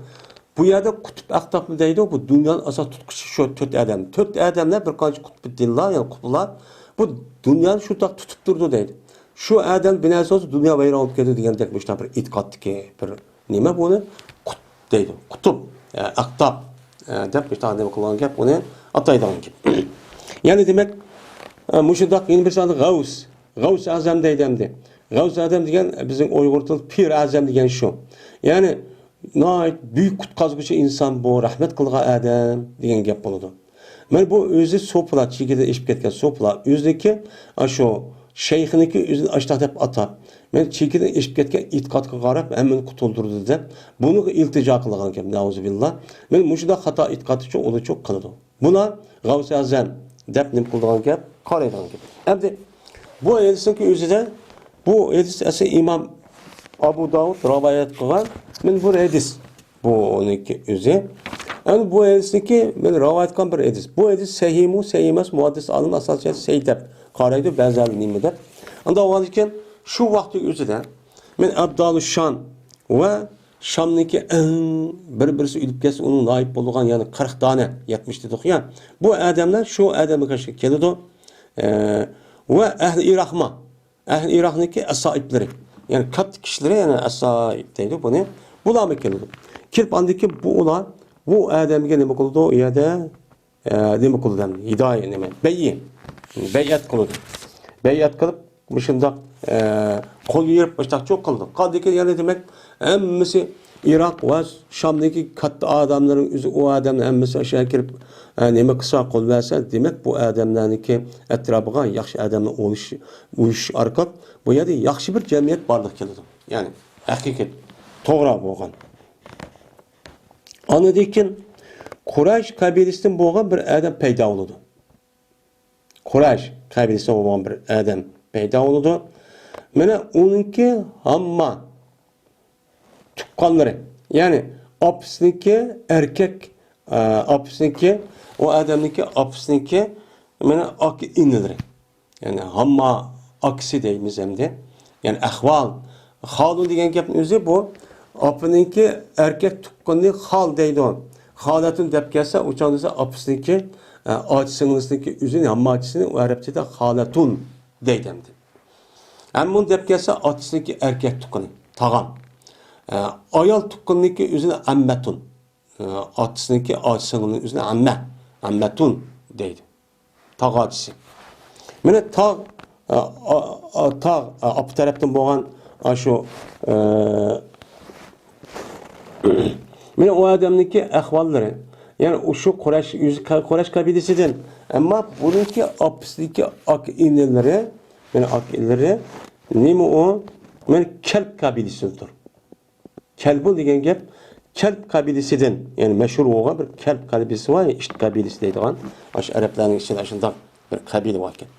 bu yerda Kutup Aktab deydi. Bu dünyanın asas tutkusu şu 4 adam. 4 adamlar bir qancha Kutbuddinlar yani qutblar bu dünyani shu taq tutib turdi deydi. Şu adam binasız dünya vayron olib ketdi degandek bir e'tiqoddagi bir nima buni Kut deydi. Kutup Aktab deb bir tane qilgan gap uni ataydigan gap. Yani demek mushundaq yeni bir sani Gavs azam deydi endi. Gavs azam degan bizning Uyg'ur tilida pir azam degan shu. Yani büyük qutqazguchi inson bu, rahmat qilgan adam degan gap bo'ladi. Men bu o'zi so'pla chigida ishib ketgan so'pla o'zniki shu shayxniki o'zini ashtaq deb atab men chigida ishib ketgan e'tiqodga qarab hammani qutuldirdi deb buni iltijo qilgan ekan nauzubillah. Men mushunda xato e'tiqod uchun uni çok qiladi. Buna Gavs azam deb nim qilgan gap qaraydigan gap. Endi bu hadisning o'zida bu hadis esa imom Abu Davud rivoyat qilgan. Men bu hadis Bu onunki özü. Yani bu hadisdeki men rivayet qilgan bir hadis. Bu hadis sahihmi, sahih emas, muhaddis olim asosan sahih deb qaraydi, ba'zilar nima deb. Unda u ekan shu vaqtning o'zida men Abdul Şan va Şamniki bir-birisi o'lib ketsa, uning noib bo'lgan, ya'ni 40 dona 70 dedik ya. Bu odamlar shu odamga qarshi keladi. Va ahli Iroqma, ahli Iroqniki asoiblari, ya'ni katta kishilar, ya'ni asoib deydi buni. Bularga keladi. Kirib andiki bu ular bu odamga nima qildi? U yerda nima qildi? Hidoya nima? Bay'at qildi. Bay'at qilib, shundoq qo'l yurib boshqa cho'q qildi. Qaldiki, ya'ni demak, hammasi Iroq va Shamdagi katta odamlarning o'zi u odamlar hammasi o'sha kirib nima qilsa qo'l bersa, demak bu odamlarniki atrofiga yaxshi odamlar o'lish orqali bu yerda yaxshi bir jamiyat borlik keladi. Ya'ni haqiqat to'g'ri bo'lgan. Anadan Quraysh qabilasidan bo'lgan bir odam paydo bo'ldi. Quraysh qabilasidan bo'lgan bir odam paydo bo'ldi. Mana uningki hamma tuqqanlari, ya'ni opsniki erkak, opsniki o adamniki opsniki mana ak inilari. Yani hamma aksi deymiz hamda. Yani ahval, halu degan gapning o'zi bu opniki erkak tuqqanni hal deydi. Halatun deb kelsa, o'chanda opsniki ochisingniki o'zini hamma ochisini u arabchada halatun deydi hamda. Ammo deb kelsa ochisiniki erkak tuqqani, tag'am. Ayol tuqqanniki o'zini ammatun. Otisniki ochisinning o'zini ammatun deydi. Tog' ochisi. Mana tog' op tarafdan bo'lgan shu mana u odamniki ahvollari, ya'ni o'sha Quraysh qabilasidan, ammo buningki opsniki ak inlari, mana ak inlari nima u? Mana Kalb qabilasidir. Kelb degan gap Kelb qabilasidan, ya'ni mashhur bo'lgan bir Kelb qabilasi var, İşt qabilasi deydigan, o'sha arablarning ichida shunday bir qabila bor ekan.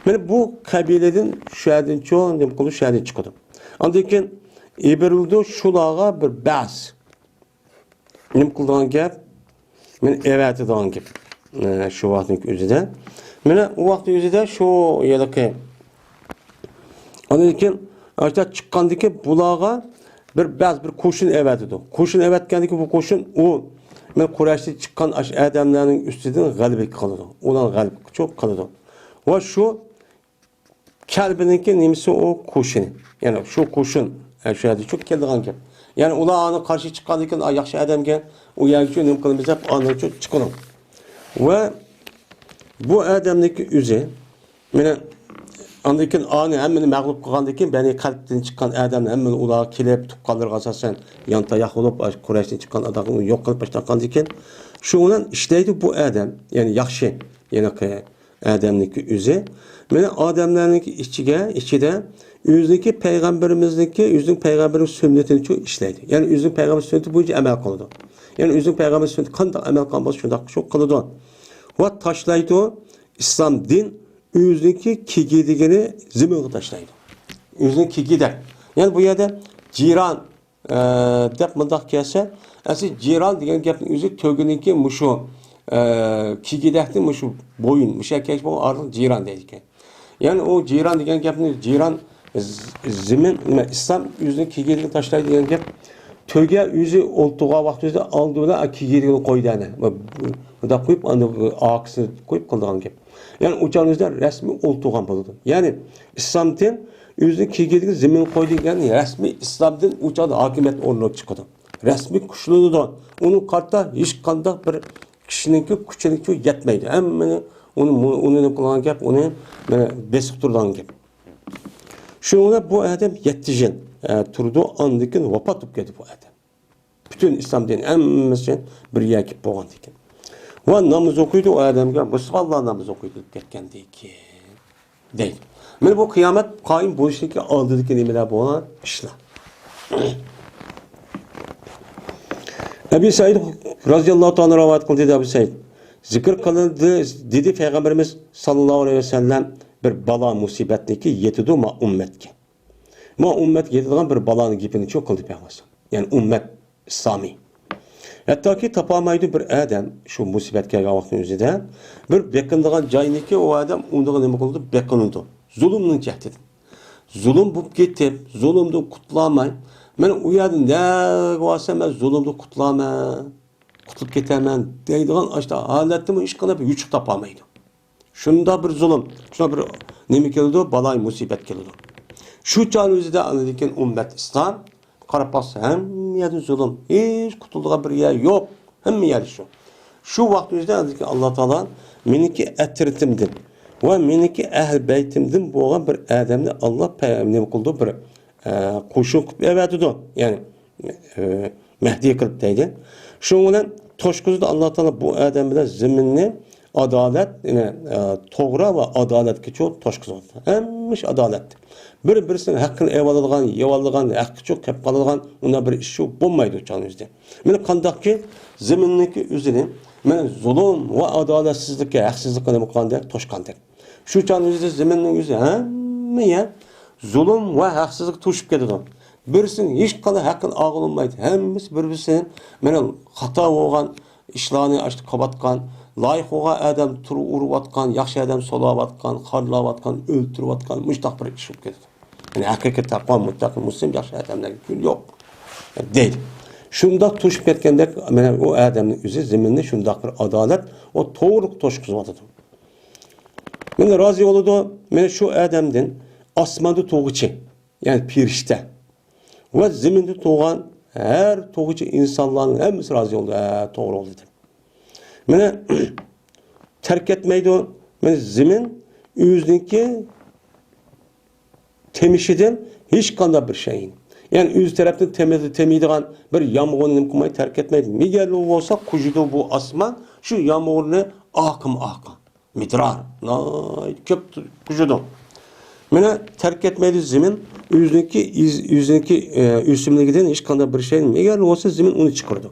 Mana bu qabiladan shu yerdan cho'ng deb qilib shu yerdan chiqadi. Ondan keyin Ibrildo shularga bir bas. Nim qilgan gap, men evatidan gap. Shu vaqtning o'zida. Mana u vaqt o'zida shu yerda ondan keyin o'sha chiqqandiki bularga bir qo'shin evatidi. Qo'shin evatgandiki bu qo'shin u men Qurayshdan chiqqan odamlarning ustidan g'alaba qiladi. Ular g'alaba cho'q qiladi. Va shu Kalbiniki nimasi o qo'shin. Ya'ni shu qo'shin shu yerda cho'q kelgan gap. Ya'ni ularni qarshi chiqqandan yaxshi odamga u yerga nima qilamiz deb ondan cho'q chiqadi. Va bu odamniki o'zi meni ondan keyin ani hammani mag'lub qilgandan keyin bani qalbdan chiqqan odamlar hammani ular kelib tuqqanlarga asosan yon tayoq bo'lib Qurayshdan chiqqan odamni yo'q qilib tashlagandan keyin shu bilan ishlaydi bu odam, ya'ni yaxshi, ya'ni odamniki o'zi mana odamlarning ichida o'ziniki payg'ambarimizniki, o'zining payg'ambarimiz sunnatini ishlaydi. Ya'ni o'zining payg'ambar sunnati bo'yicha amal qiladi. Ya'ni o'zining payg'ambar sunnati qanday amal qilgan bo'lsa shunday qiladi. Va tashlaydi islom din o'ziniki kigidigini ziminga tashlaydi. O'zining kigida. Ya'ni bu yerda jiran deb mundaq kelsa, asli jiran degan gapning o'zi to'giniki mushu kigidakni mushu bo'yin, mushakkash bo'lgan orliq jiran deydi ekan. Ya'ni o jiran degan gapni jiran zimin nima islom o'zining kigidigini tashlaydi degan gap to'ga o'zi o'ltiga vaqtida oldi bilan kigidigini qo'ydani. Bunda qo'yib uni oqsini qo'yib qilgan gap. Yani uçağınızda resmi oltuğan buludu. Yani İslam'dan yüzü kigediği zemin koyduğu yani resmi İslam'dan uçağda hakimiyet ornuna çıkıyordu. Resmi kuşluğu da onun kartta hiç kanda bir kişinin küçülükçü yetmeydi. Hemen onu kullanan gap, onu besik turulan gap. Şuna bu adam yettiğin turdu andıkın vapat tüpkedi bu adam. Bütün İslam'dan hemmesi bir yakip boğan dikin. Va namaz okuydu o adamga, Musulmonlar namaz okuydu ketgandek deydi. Mana bu qiyomat qoyim bo'lishligi oldidagi nimalar bo'lgan ishlar. Abi Said roziyallohu ta'ala rivoyat qildi dedi Abi Said. Zikr qilindi dedi payg'ambarimiz sallallohu alayhi vasallam bir balo musibatniki yetidi ma ummatga. Ma ummat yetadigan bir baloni gapini cho'q qildi payg'ambar. Ya'ni ummat islomiy. Hattoki topolmaydi bir odam shu musibat kelgan vaqtning o'zida bir beqindigan joyniki u odam undan nima qildi? Beqindi. Zulmning jahdidi. Zulm bo'lib ketib, zulmni qutlamay, men u yerda ne bo'lsam men zulmni qutlaman, qutulib ketaman deydigan ashta holatda hech qanday bir yuchuq topolmaydi. Shunda bir zulm, shunda bir nima keldi? Balay musibat keldi. Shu chol o'zida lekin ummat islom qarab baxsa hamma yerda zulm, hech qutuladigan bir yer yo'q, hamma yer shu. Shu vaqt o'zida Alloh taolo meniki atritimdir va meniki ahl baytimdan bo'lgan bir odamni Alloh nima qildi? Bir qo'shin qilib avatdi. Ya'ni Mahdi qilib deydi. Shu bilan to'shqizdi Alloh taolo bu odam bilan zaminni adalet, yine to'g'ri va adolatga cho'q to'shqizdi. Hamma adolat. Bir-birisinin haqqini evaladığan, yevaladığan, haqqı çok kep kaladığan, ona bir iş yok, bulmaydı uçağın yüzde. Mene kandaki zemindeki üzerine, mene zulüm ve adaletsizlikle, haksızlıkla ne mukanda toşkandık. Şu uçağın yüzde zemindeki yüzde, ya zulüm ve haksızlık tuşup geldi. Birisinin hiç kadar hakkını ağılınmaydı. Hemimiz birbirinin mene hata olan işlerini açtı kabatkan, layık olan adam turu uruvatkan, yaxşı adam solavatkan, harlavatkan, öldürüvatkan, müştak bir iş yok geldi. Yani hakikat takva mutlaka muslim yaxşı adamlar gün yok. Değil. Şunda tuşup ketgende o adamın yüzü zeminde şunda bir adalet o doğruluk toşkuzmadı. Mene razı oldu. Mene şu adamdan asmanda toğuçı yani pirişte ve zeminde toğan her toğuçu insanların hepsi razı oldu. Doğru oldu. Mene terk etmeydi o. Mene zemin yüzdeki temişiden hiç kanda bir şeyin. Yani yüz taraftan temiydiğen bir yağmurunu kumayı terk etmeydi. Miguel olsa kujudu bu asman şu yağmurunu akım. Midrar. Köp kujudu. Mene terk etmeydi zemin yüzdeki üstümüne giden hiç kanda bir şeyin. Miguel olsa zemin onu çıkardı.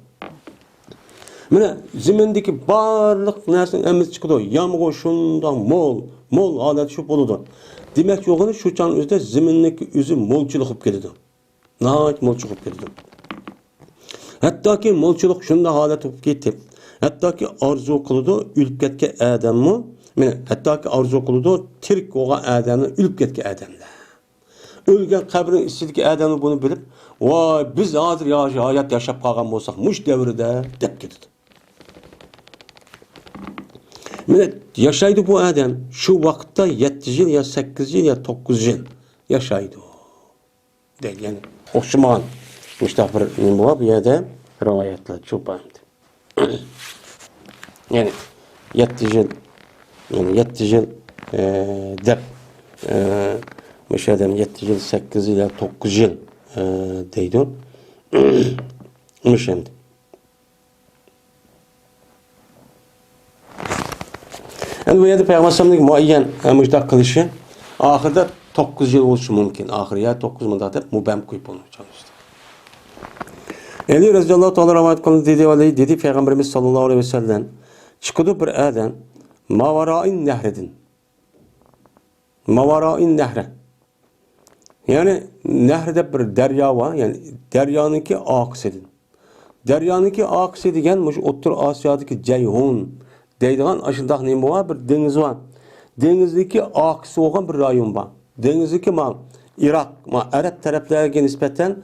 Mene zemindeki barlık nersin emir çıkıdı. Yağmur şundan mol alet şu buludu. Demek yoğunu şu çağın özde zemindeki üzü molçuluk hıp geldi. Nahit molçuluk hıp geldi. Hatta ki molçuluk şunda halet hıp gitti. Hatta ki arzu kılıdı ülüp ketke adamı. Hatta ki arzu kılıdı tirk olan adamı ülüp ketke adamlar. Ölgen kabrin istediki adamı bunu bilip vay biz hazır hayat yaşap kalgan olsak muş devrede dep gitti. Yaşaydı bu adam şu vakitte 7 yıl ya 8 yıl ya 9 yıl yaşaydı. Değil yani hoşman Mustafa bir yerde rivayetler çok önemli. Yani 7 yıl yani 7 yıl dep adam 7 yıl 8 yıl ya 9 yıl deydi. Müşemdi. Yani bu yerde Peygamber'in muayyen müjdat kılışı ahirde 9 yıl oluşu mümkün. Ahir ya 9 müddet hep mübem koyup onu çalıştı. Ali Raziyallahu Teala rivayet kıldı dedi Peygamberimiz sallallahu aleyhi ve sellem çıkıdı bir adam mavara'in nehredin. Mavara'in nehre. Yani nehrede bir derya var. Yani deryanınki aksidin. Deryanınki aksidi gelmiş Otur Asya'daki Ceyhun deydiğen aşındaki neyim var? Bir deniz var. Denizdeki aksı olan bir rayon var. Denizdeki Irak, Arap taraflarına nispeten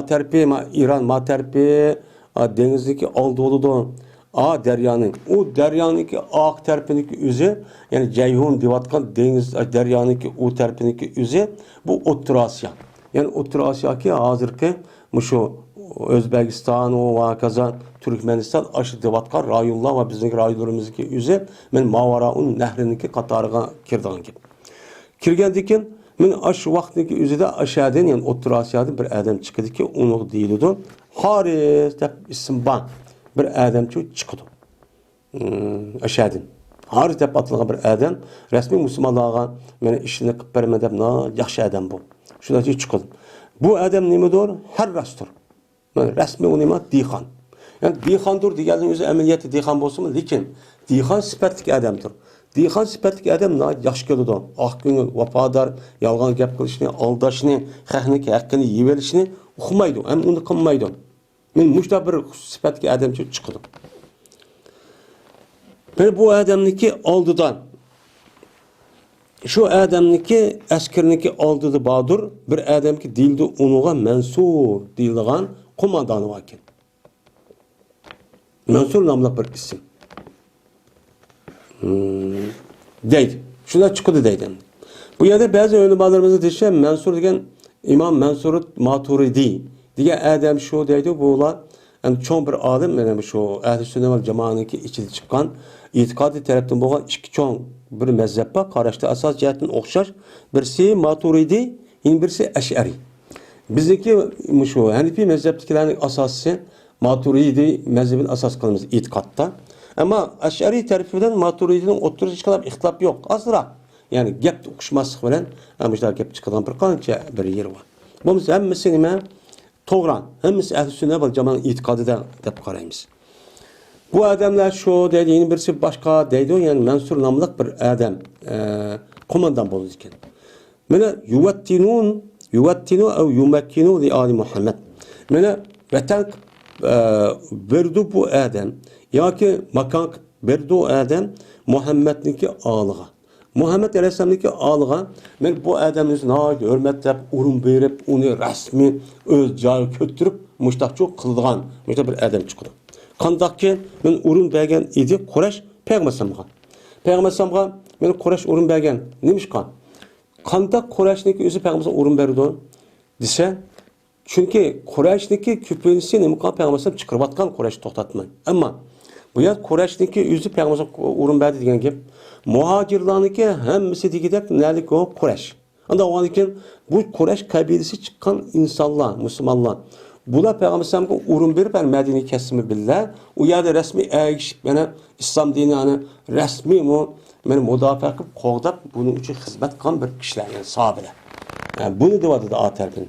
terpi, İran terpi denizdeki aldı oludu. Deryanın. O deryanınki ak terpindeki üzü yani Ceyhun divatkan deniz deryanınki o terpindeki üzü bu Otur Asya. Yani Otur Asya ki hazırki şu Özbekistan ve kazan Türkmenistan aşı divatkan rayonlar ve bizim rayonlarımızdaki üzü men Mavara'un nehrindeki katarına kirdiğin gibi. Kirgendikken men aşı vaktindeki üzüde aşağıdan yani Otur Asya'dan bir adam çıkdı ki onu değildi. Haris de isim ban bir adam çıkdı. Aşağıdan. Haris de atılgan bir adam resmi Müslümanlığa men işini kıp vermedip yaxşı adam bu. Şurada çıkdı. Bu adam neymidir? Her rastır. Resmi o neymi? Dihan. Yani dihandır diyenin özü ameliyatı dihan olsun mu? Lekin dihan sifatlik adamdır. Dihan sifatlik adam yaxşı geldi. Akgünül, vafadar, yalgan gap kılışını, aldaşını, hakkını yivelişini okumaydı. Hem onu kılmaydı. Men muşta bir sifatga adamcha chiqdim. Men bu adamniki oldidan şu adamniki askarniki oldida bodur bir adamki dildi unuğa mansur deyilgan qo'mondoni bor ekan. Mansur nomli bir ism. Deydi. Shunday chiqdi deydi. Bu yerda ba'zi ulamolarimiz deyishgan Mansur degan İmam Mansur Maturidi degan adam shu deydi. Bular yani cho'ng bir olim mana shu ahli sunna val jamoaniki ichida chiqqan e'tiqodiy tarafdan bo'lgan ikki cho'ng bir mazhab bor. Qarashda asos jihatdan o'xshash. Birisi Maturidi, birisi Ash'ari. Bizniki shu Hanifi mazhabdagilarning asosi Maturidi mazhabini asos qilamiz e'tiqodda. Ama Ash'ari tarafidan Maturidining o'ttirib hech qanday ixtilof yo'q. Azroq. Yani gap o'qishmaslik bilan ana shular gap chiqadigan bir qancha bir yer bor. Bo'lmasa hammasi nima? To'g'ri. Hammasi ahli sunna val jamoat e'tiqodida deb qaraymiz. Bu adamlar shu deydi, yana birisi boshqa deydi, yani Mansur nomli bir adam qo'mondon bo'ldi ekan. Mana yuvattinu au yumakkinu li ali Muhammad. Mana vatan berdi bu adam yoki makon berdi u adam Muhammadniki oliga. Muhammed Aleyhisselam'daki ağlığa, ben bu adamın nahayet hürmetlep, urun berip, onu resmi, öz cahil kötürüp, muştak çok kıldığan, muştak bir adam çıkdı. Kandak ki, ben urun bergen idi, Kureyş, Peygamber Sam'a. Peygamber Sam'a, ben Kureyş urun bergen, neymiş kan? Kandak Kureyş'deki özü Peygamber Sam'a urun berdi, dese, çünkü Kureyş'deki küpünüsü neymiş kan Peygamber Sam'a çıkırbatkan Kureyş'i toktatmayın. Ama, bu yer Kureyş'deki özü Peygamber Sam'a urun berdi diyen gibi, muhacirlarniki hemmisi degidek nelik o Kureyş. Anda o anken bu Kureyş kabilesi çıkan insanlar, Müslümanlar. Bular Peygamber Sallallahu urun berip Medine kesimi billah. O yerde resmi erişip yani İslam dini yani resmi mu yani müdafaa kılıp qoğdap bunun için hizmet kan bir kişiler yani sahabeler. Yani bunu devadı da aterbin.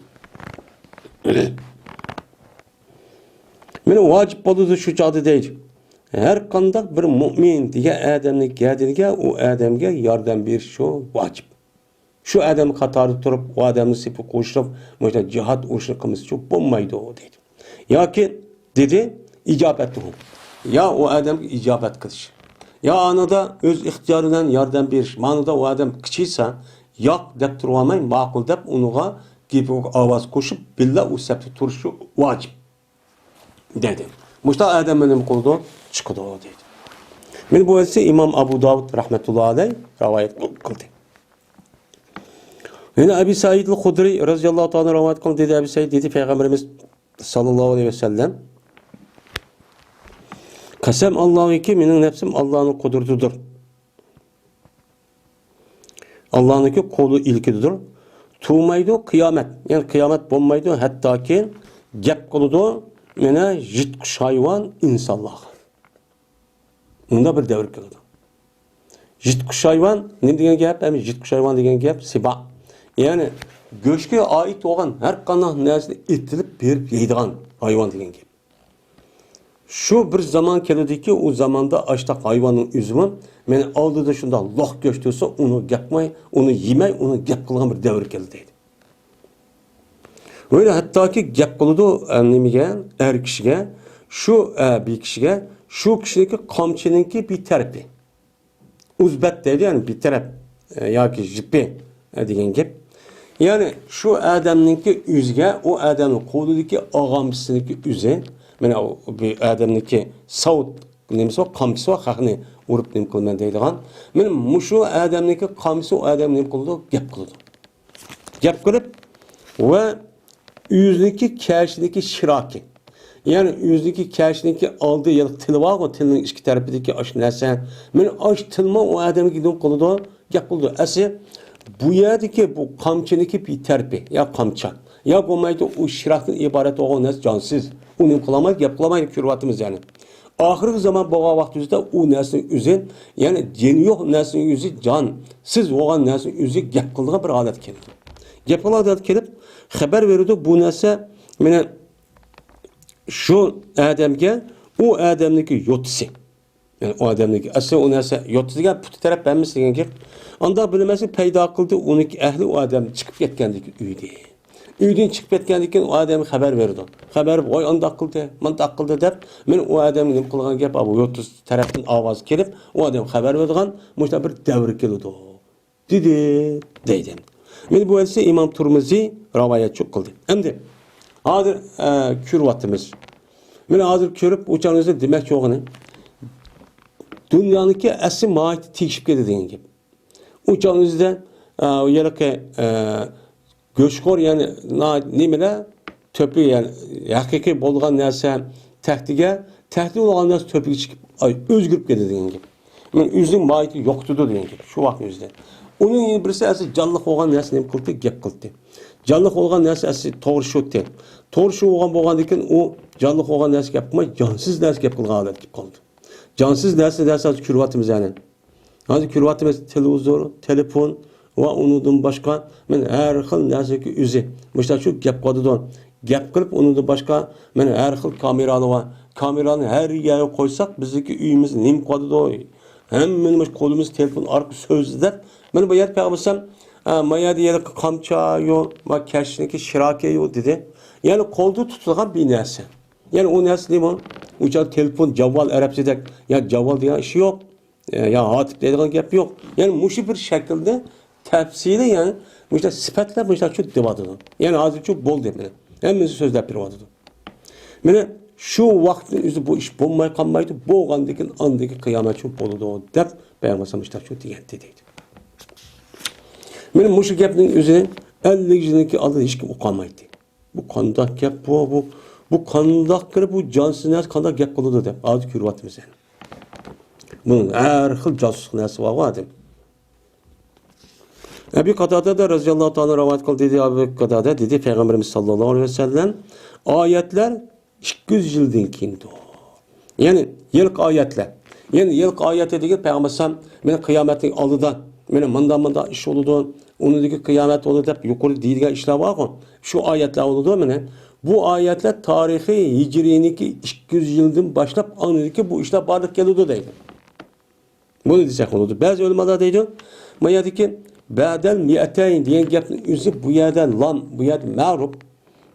Benim vacip olduğu şu cadı değil. Her kandak bir mümin diye adamlık geldiğinde o adamga yardım bir şu vacip. Şu adamı katarı turup o adamı sipi koşup mesela cihat uğraşını kılması çok bulmaydı o dedi. Ya ki dedi icabet o. Ya o adam icabet kılış. Ya anada öz ihtiyarından yardım bir. Manada o adam küçüyse yak dep durmamayın makul dep onuğa gibi avaz koşup billah o septi turuşu vacip dedi. Muşta adam benim kuldu. Çıkıdı o dedi. Men bu ise İmam Abu Davud rahmetullahi aleyh rivayet kıldı. Yine Ebu Said el-Hudri radıyallahu ta'ala rivayet kıldı dedi. Ebu Said dedi Peygamberimiz sallallahu aleyhi ve sellem Kasem Allah'ı ki benim nefsim Allah'ın kudurtudur. Allah'ınki kolu ilkidir. Tuğmaydı kıyamet. Yani kıyamet bulmaydı hatta ki gap kılıdı mene jitkuş hayvan insanlar. Bunda bir devir kıldı. Jitkuş hayvan ne degen gap? Hem jitkuş hayvan degen gap siba. Yani göçke ait olan her kanah nesli itilip bir yeydiğen hayvan degen gap. Şu bir zaman keldi ki o zamanda açtak hayvanın üzümü meni aldı da şunda loh göçtüyse onu yapmay, onu yemay, onu gap kılgan bir devir keldi deydi. Böyle hatta ki gap kıldı annemiga, er kişiye, şu bir kişiye şu kişideki kamçınınki bir tarafi. Uzbet dedi yani bir taraf ya ki jipi degen gap. Yani şu adamınki üzge o adamın koludaki ağamsınınki üze mana bir adamniki savut nemisi var, kamçısı var, haqni urib nem qilman deydigan. Men mushu adamniki kamçısı o adam nem qildi, gap qildi. Gap qilib va yüzdeki kashidagi shiraki. Yani yüzdeki kashidagi oldi yil tili var, o tilning ikki tarafidagi ash narsa. Men ash tilma o adamga nem qildi, gap qildi. Asi bu yerdeki bu kamçıniki bir tarafi ya kamça. Ya bo'lmaydi o shirakdan iborat bo'lgan narsa jonsiz. Uni qilmaydi, gap qilmaydi ko'ryapmiz yani. Oxirgi zaman bo'lgan vaqtimizda u narsaning o'zi, ya'ni jeni yo'q narsaning o'zi jon, siz bo'lgan narsaning o'zi gap qiladigan bir holat keldi. Gap qiladigan kelib, xabar berdi bu narsa meni shu odamga u odamniki yotisi. Yani o adamniki asli o narsa yotisiga puti taraf emas degan gap. Anda bilmasi paydo qildi, uniki ahli o odam chiqib ketgandiki uyda. Uydan chiqib ketgandan keyin u odamga xabar berdi. Xabar voy undaq qildi, mundaq qildi deb, men u odamning nima qilgan gap bu 30 tarafdan ovoz kelib, u odam xabar berdigan, mushta bir davr keldi. Deydi. Men bu esa İmam Turmizi rivoyatchi qildi. Endi hozir ko'ryapmiz. Men hozir ko'rib o'chanizda demoqchi o'g'ini dunyoniki asli mohiyati tegishib ketdi degan gap. O'chanizda yerga go'shqor yani nimalar to'pi yani haqiqiy bo'lgan narsa taxtiga taxti bo'lgan narsa to'piga chiqib o'zgarib ketdi degan gap. Men o'zining mohiyati yo'qdi degan gap. Shu vaqt o'zida. Uning birisi asli jonliq bo'lgan narsa nima qildi, gap qildi. Jonliq bo'lgan narsa asli to'g'ri shu'ti. To'g'ri shu bo'lgandan keyin u jonliq bo'lgan narsa gap qilmay, jonsiz narsa gap qilgan holat kelib qoldi. Jonsiz narsa ko'ryapmiz yani. Hozir ko'ryapmiz televizor, telefon va undan boshqa men har xil narsaga o'zi. Mushta shu gap qildi. Gap qilib undan boshqa men har xil kamerani har yerga qo'ysak, bizdagi uyimiz nima qildi? Hammamiz qo'limiz telefon orqali so'zlab, men bu yer payqasam, mayada yerga qamcha yo'q va kashniki shiraka yo'q dedi. Yani qo'lda tutilgan bir narsa. Yani o narsa nima? Uçak telefon, javval arabchada, ya javval degan ish yo'q. Ya hatib deydigan gap yo'q. Yani mushi bir shaklda tafsili yani mushta sifatlab mushta shu deyapti. Yani hozir shu bo'ldi meni. Hammasi so'zlab beryapti. Meni shu vaqtning o'zi bu ish bo'lmay qolmaydi, bo'lgandan keyin andagi qiyomat shu bo'ladi deb payg'ambar mushta shu degan deydi. Meni mushi gapning o'zini 50 yildan oldin hech kim o'qimaydi. Bu qanday gap bu qanday kirib bu jonsiz narsa qanday gap qiladi deb hozir ko'ryapmiz yani. Bunun her xil jonsiz narsa bor adam. Ebu Katade radhiyallohu ta'ala rivayet qildi dedi Ebu Katade dedi Peygamberimiz sallallohu aleyhi ve sellem ayetler 200 yıldan keyindi. Yani yılk ayetler. Yani yılk ayeti degan Peygamber sallam meni qiyomatning oldidan meni manda ish bo'ladi, unidagi qiyomat bo'ladi deb yuqori deydigan ishlar bor-ku. Shu oyatlar bo'ladi meni. Bu ayetler tarihi hicriniki 200 yıldan başlap anladaki bu işler barlık geliyordu deydi. Bunu diyecek olurdu. Bazı ulemalar deydi. Mayadaki ba'del mi'atayn diyen gapning o'zi bu yerda lam, bu yerda ma'ruf,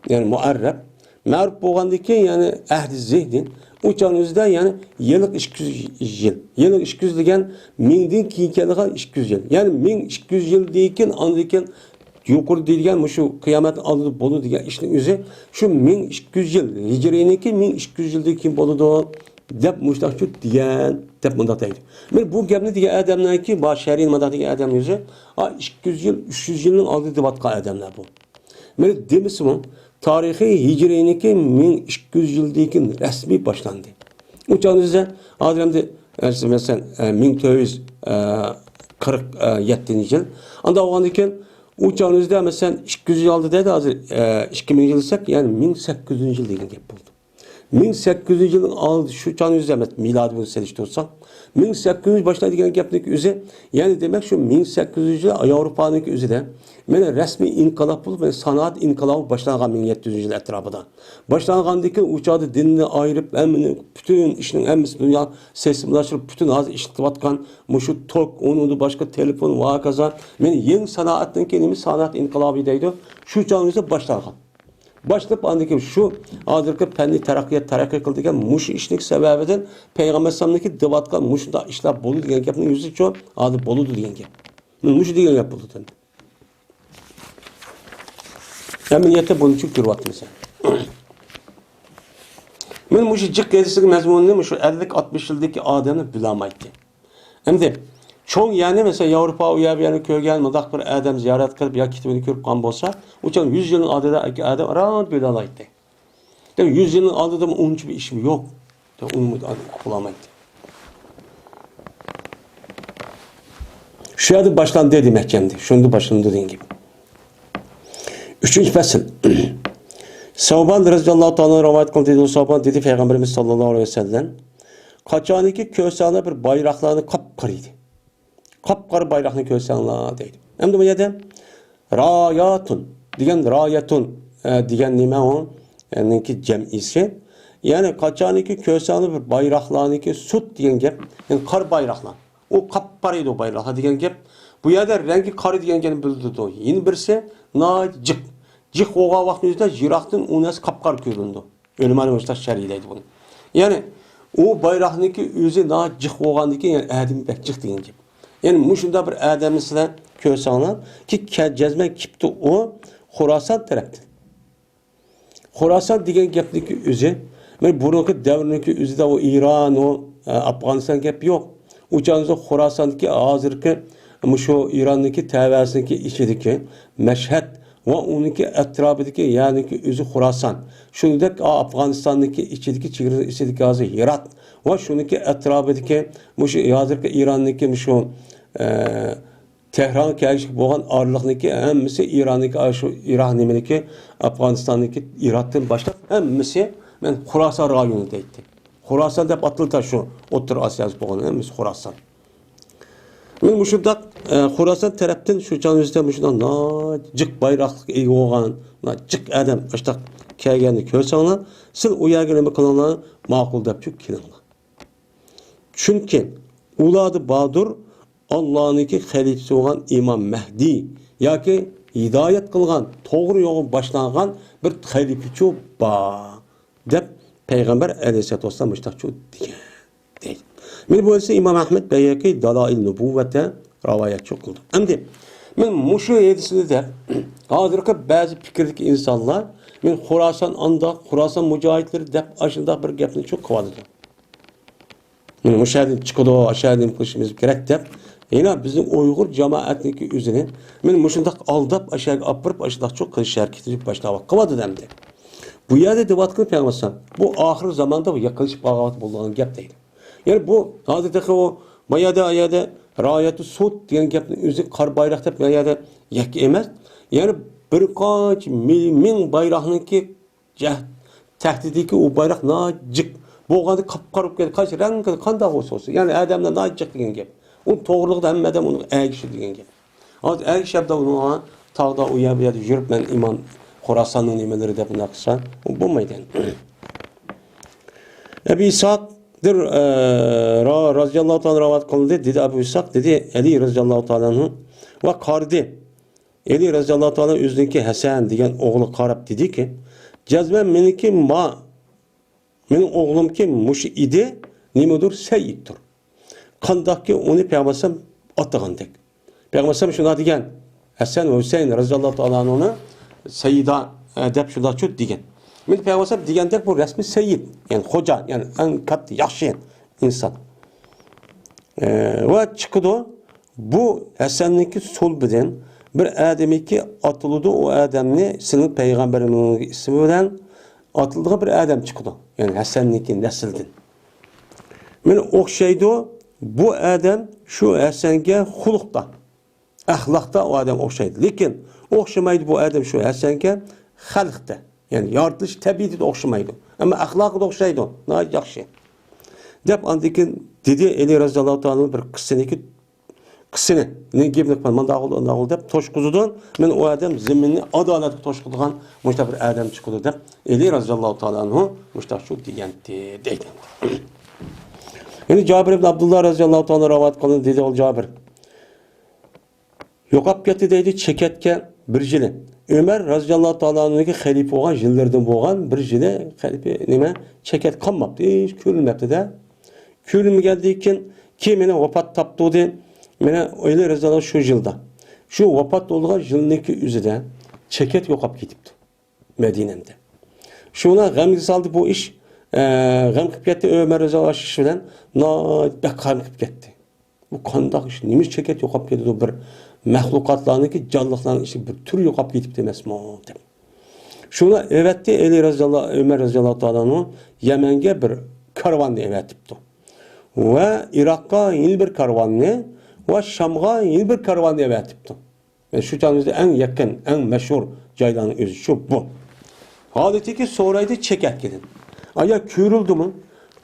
yani muarrab. Ma'ruf bo'lgandaki yani ahli zihnin o'chanizda yani yillik 200 yil. Yillik 200 degan mingdan keyin kelgan 200 yil. Yani 1200 yil degan andikin yuqori deydigan shu qiyomat oldida bo'ladi degan ishning o'zi shu 1200 yil hijriniki 1200 yildan keyin bo'ladi deb mushtaqchu degan deb bunda deydi. Men bu gapni degan odamlarki, bu shariy nima degan odam o'zi 200 yil 300 yilning oldida deyotgan odamlar bu. Men demismi tarixiy hijriniki 1200 yildan keyin rasmiy boshlandi. O'chanizda hozirda masalan 1947 yil anda olgandan keyin uçağınızda mesela 200 yıl aldı dedi hazır 2000 yıl desek yani 1800 yıl degan gap bo'ldi. 1800 yılın aldı şu uçağınızda mesela miladi bunu selişti olsak 1800 başına degan gapning o'zi yani demek şu 1800 yıl Avrupa'nın o'zi de meni resmi inqilab bo'lib sanoat inqilobi boshlangan 1700 yil atrofida. Boshlangandan keyin uçağı dinni ayirib hammani bütün ishning hammasi dunyo sesimlashib bütün hozir ishlayotgan mushu tok onun boshqa telefon va hokazo meni yangi sanoatdan keyin sanoat inqilobi deydi. Shu uçağınızda boshlangan. Başlayıp andaki şu hozirgi fanni taraqqiy qildigan mush ishlik sababidan payg'ambar sallamniki devatgan mushda ishlar bo'ldi degan gapning o'zi cho hozir bo'ladi degan gap. Mush degan gap bo'ldi. Ameliyatda bunu çok görüyoruz. Men bu jiq gezisining mazmunini şu 50-60 yildagi odamni bilamaydi. Endi çoğun yani mesela Avrupa uyabiyani ko'rgan mudaq bir odam ziyorat qilib yoki kitobini ko'rib qolgan bo'lsa, o'shan 100 yilning oldida odam rahat bilamaydi. Demak 100 yilning oldida uncha bir ishim yo'q. Uni bilamaydi. Şu yerda boshlandi demak endi. Shunda boshlandi degan gibi. 3. fasl. Savban radhiyallohu ta'ala rivayet qildi. Savban dedi Peygamberimiz sallallohu aleyhi ve sellem qachoniki ko'rsanglar bir bayroqlarni qop-qariydi. Qop-qora bayroqni ko'rsanglar deydi. Endi bu yerda rayatun degan rayatun degan nima u? Yaniki jam'isi. Yani qachoniki ko'rsanglar bir bayroqlarniki sut degan gap, yani qor bayroqlar. O qop-qariydi o bayroqlar degan gap. Bu yerda rangi qora degan gapni bildirdi. Yeni birisi jiq. Cık oğa vaxtımızda Jirak'tın unası kapkar göründü. Ölümani Mustafa şerhileydi bunu. Yani o bayrağındaki özü daha cık oğandaki yani adem bek cık deyin gibi. Yani muşunda bir ademni sizler körsanlar ki cezme kipti o Xorasan taraftan. Xorasan degan gapniki özü, men burunki davrniki özüde o İran, o Afganistan gap yok. Uçağınızda Xorasandaki hazırki şu İran'daki təvəsiniki içideki Meşhed ve onunki etrafındaki yani ki özü Xorasan. Şundaki Afganistan'daki içideki içideki hazır Hirat ve şundaki etrafındaki şu hazırki İran'daki şu Tehran kelişik boğan ağırlıqdaki hemmisi İran'daki şu İran nemindeki Afganistan'daki Irak'tan başka hemmisi men Xorasan rayonu deydi. Xorasan deb atıldı şu Otur Asya'sı boğan hemmisi Xorasan. Men muşundak Xorasan taraftan şu canımızda muşundak cık bayraqlık egi olğan, cık adam açtaq kelgeni körsаңlar, siz o yerge nima qilinglar ma'qul deb kelinglar. Çünkü uladı Badur Allah'ınki xəlifəsi olan İmam Mehdi yoki hidayet qilgan, to'g'ri yo'lga boshlangan bir xəlifəçi bor deb Peygamber Aleyhisselatü Vesselam müştahçı degan deydi. Men bu ise İmam Ahmed Beyyaki Dalail Nubuvvete rivayetçi kıldı. Endi men muşu edisini de hazırki bazı fikirdeki insanlar men Xorasan anda Xorasan mücahitleri deb aşında bir gapni çok kıvadıdı. Men muşadin çıkıdı aşağıdan kılışımız gerek deb yine bizim Uygur cemaatniki üzerine men muşundak aldap aşağıya apırıp aşağıda çok kılış hareketi başlava kıvadı demdi. Bu yerde devatkın peygamber bu ahir zamanda bu yakılışıp bağavat bulduğun gap değil. Yani bu hazırki o mayada ayada rayatı sud diyen gapni özü kar bayrak deb mayada yak emas. Yani birkaç min bayrağınki tehdidiki o bayrak nacık boğanı kapkarıp geldi. Kaç renk kanda olsa yani adamdan nacık diyen gap. O doğruluqda həmmədəm onun əgişi degan gap. Hazır əgiş yapda onu tağda uyabiliyordu. Yürüp ben İmam Xorasan'ın imeleri de buna kısa. O bulmaydı. Ebu İshak'dır razıyallahu ta'ala ravat kıldı. Dedi Ebu İshak dedi Ali razıyallahu ta'ala'nın ve kardi. Ali razıyallahu ta'ala üzdünki Hasan degan oğlu qarab dedi ki cezmen meniki menin oğlum ki muş idi nimedir seyyiddir. Kandaki onu peygambersem attıgandık. Peygambersem şuna degan Hasan ve Hüseyin razıyallahu ta'ala'nın onu Seyyida deb şunda çok degan. Men peygambersem degandek bu resmi seyyid yani hoca yani en katı yaxşı insan. Ve çıkıdı bu Hasan'ınki sol bilen bir adamiki atıldı o adamni senin peygamberinin ismi bilen atıldığı bir adam çıkıdı. Yani Hasan'ınki nesilden. Men okşaydı bu adam şu Hasan'ga xulqda, ahlakta o adam okşaydı. Lekin okşamaydı bu adam şu Hasan'ga xalqda. Yani yaratılış tabiiyeti de okşamaydı. Ama ahlakı da okşaydı. Ne yaxşı. Dep andikin dedi Eli razıyallahu ta'ala bir kısını ne gibi man dağıl dep toşkuzudan men o adam zeminni adaletli toşkuduğan müşta bir adam çıkıldı dep Eli razıyallahu ta'ala müşta şu diyendi deydi. Yani Cabir ibn Abdullah razıyallahu ta'ala ravat kılın dedi ol Cabir. Yoqap ketdi deydi çeketke bir jili. Ömer razıyallahu ta'ala'nınki xalife olan jillerden boğan bir jili xalife nime çeket kalmaptı. Hiç körülmepti de. Körülmü geldiyken ki mene vefat taptı de mene öyle razıyallahu şu yılda. Şu vefat olduğu jilniki üzerinde çeket yoqap ketipti. Medine'de. Şuna gam saldı bu iş. Gam kıp ketdi Ömer razıyallahu iş bilen bek gam kıp ketdi. Bu kandak iş nimiz çeket yoqap ketdi bir məhlukatlarındaki canlıların işi bir tür yoqap ketip demesmi o dem. Şuna evetti Eli razıyallahu Ömer razıyallahu ta'ala'nın Yemen'e bir karvanını evetipti. Ve Irak'a yeni bir karvanını ve Şam'a yeni bir karvanını evetipti. Yani şu canımızda en yakın, en meşhur caylanın özü şu bu. Halbuki ki sonraydı çekek gidin. Aya körüldü mü?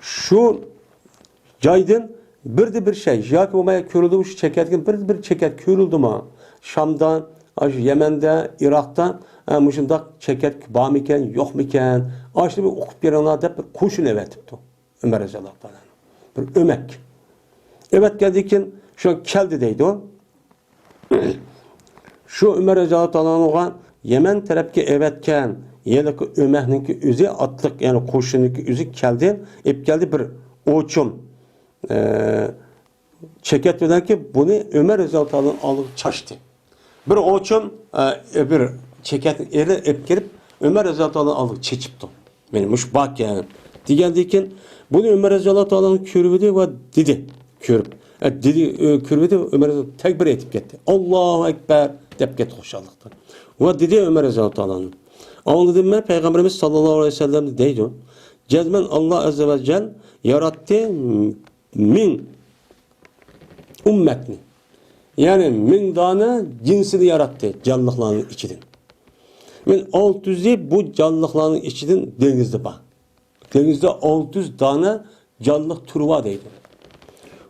Şu caydın bir şey, ya ki olmaya körüldü mü şu çeketkin bir çeket körüldü mü? Şam'da, Yemen'de, Irak'ta muşundak çeket var mıken, yok mıken? Aşırı bir okup gelenler de bir kurşun evetipti. Ömer razıyallahu ta'ala. Bir ömek. Evet geldikken şu keldi deydi o. Şu Ömer razıyallahu ta'ala Yemen tarafga evatgan yeliki Ömer'ninki o'zi otliq, ya'ni qo'shinniki o'zi keldi bir o'chim çeketmeden bunu Ömer Özaltan'ın alıp çaştı. Bir o'chim bir çeket eri ep gelip Ömer Özaltan'ın alıp çeçipti. Benim muş bak yani. Digendiyken bunu Ömer Özaltan'ın körübüdü ve dedi. Körüp. Dedi körübüdü Ömer Özaltan tekbir etip gitti. Allahu Ekber dep gitti hoşallıktan. Ve dedi Ömer Özaltan'ın. Anladım ben Peygamberimiz sallallahu aleyhi ve sellem deydi. Cezmen Allah azze ve celle yarattı min ümmetini. Yani min tane cinsini yarattı canlıların içinden. Min 600'i bu canlıların içinden denizde bak. Denizde 600 tane canlı türü var deydi.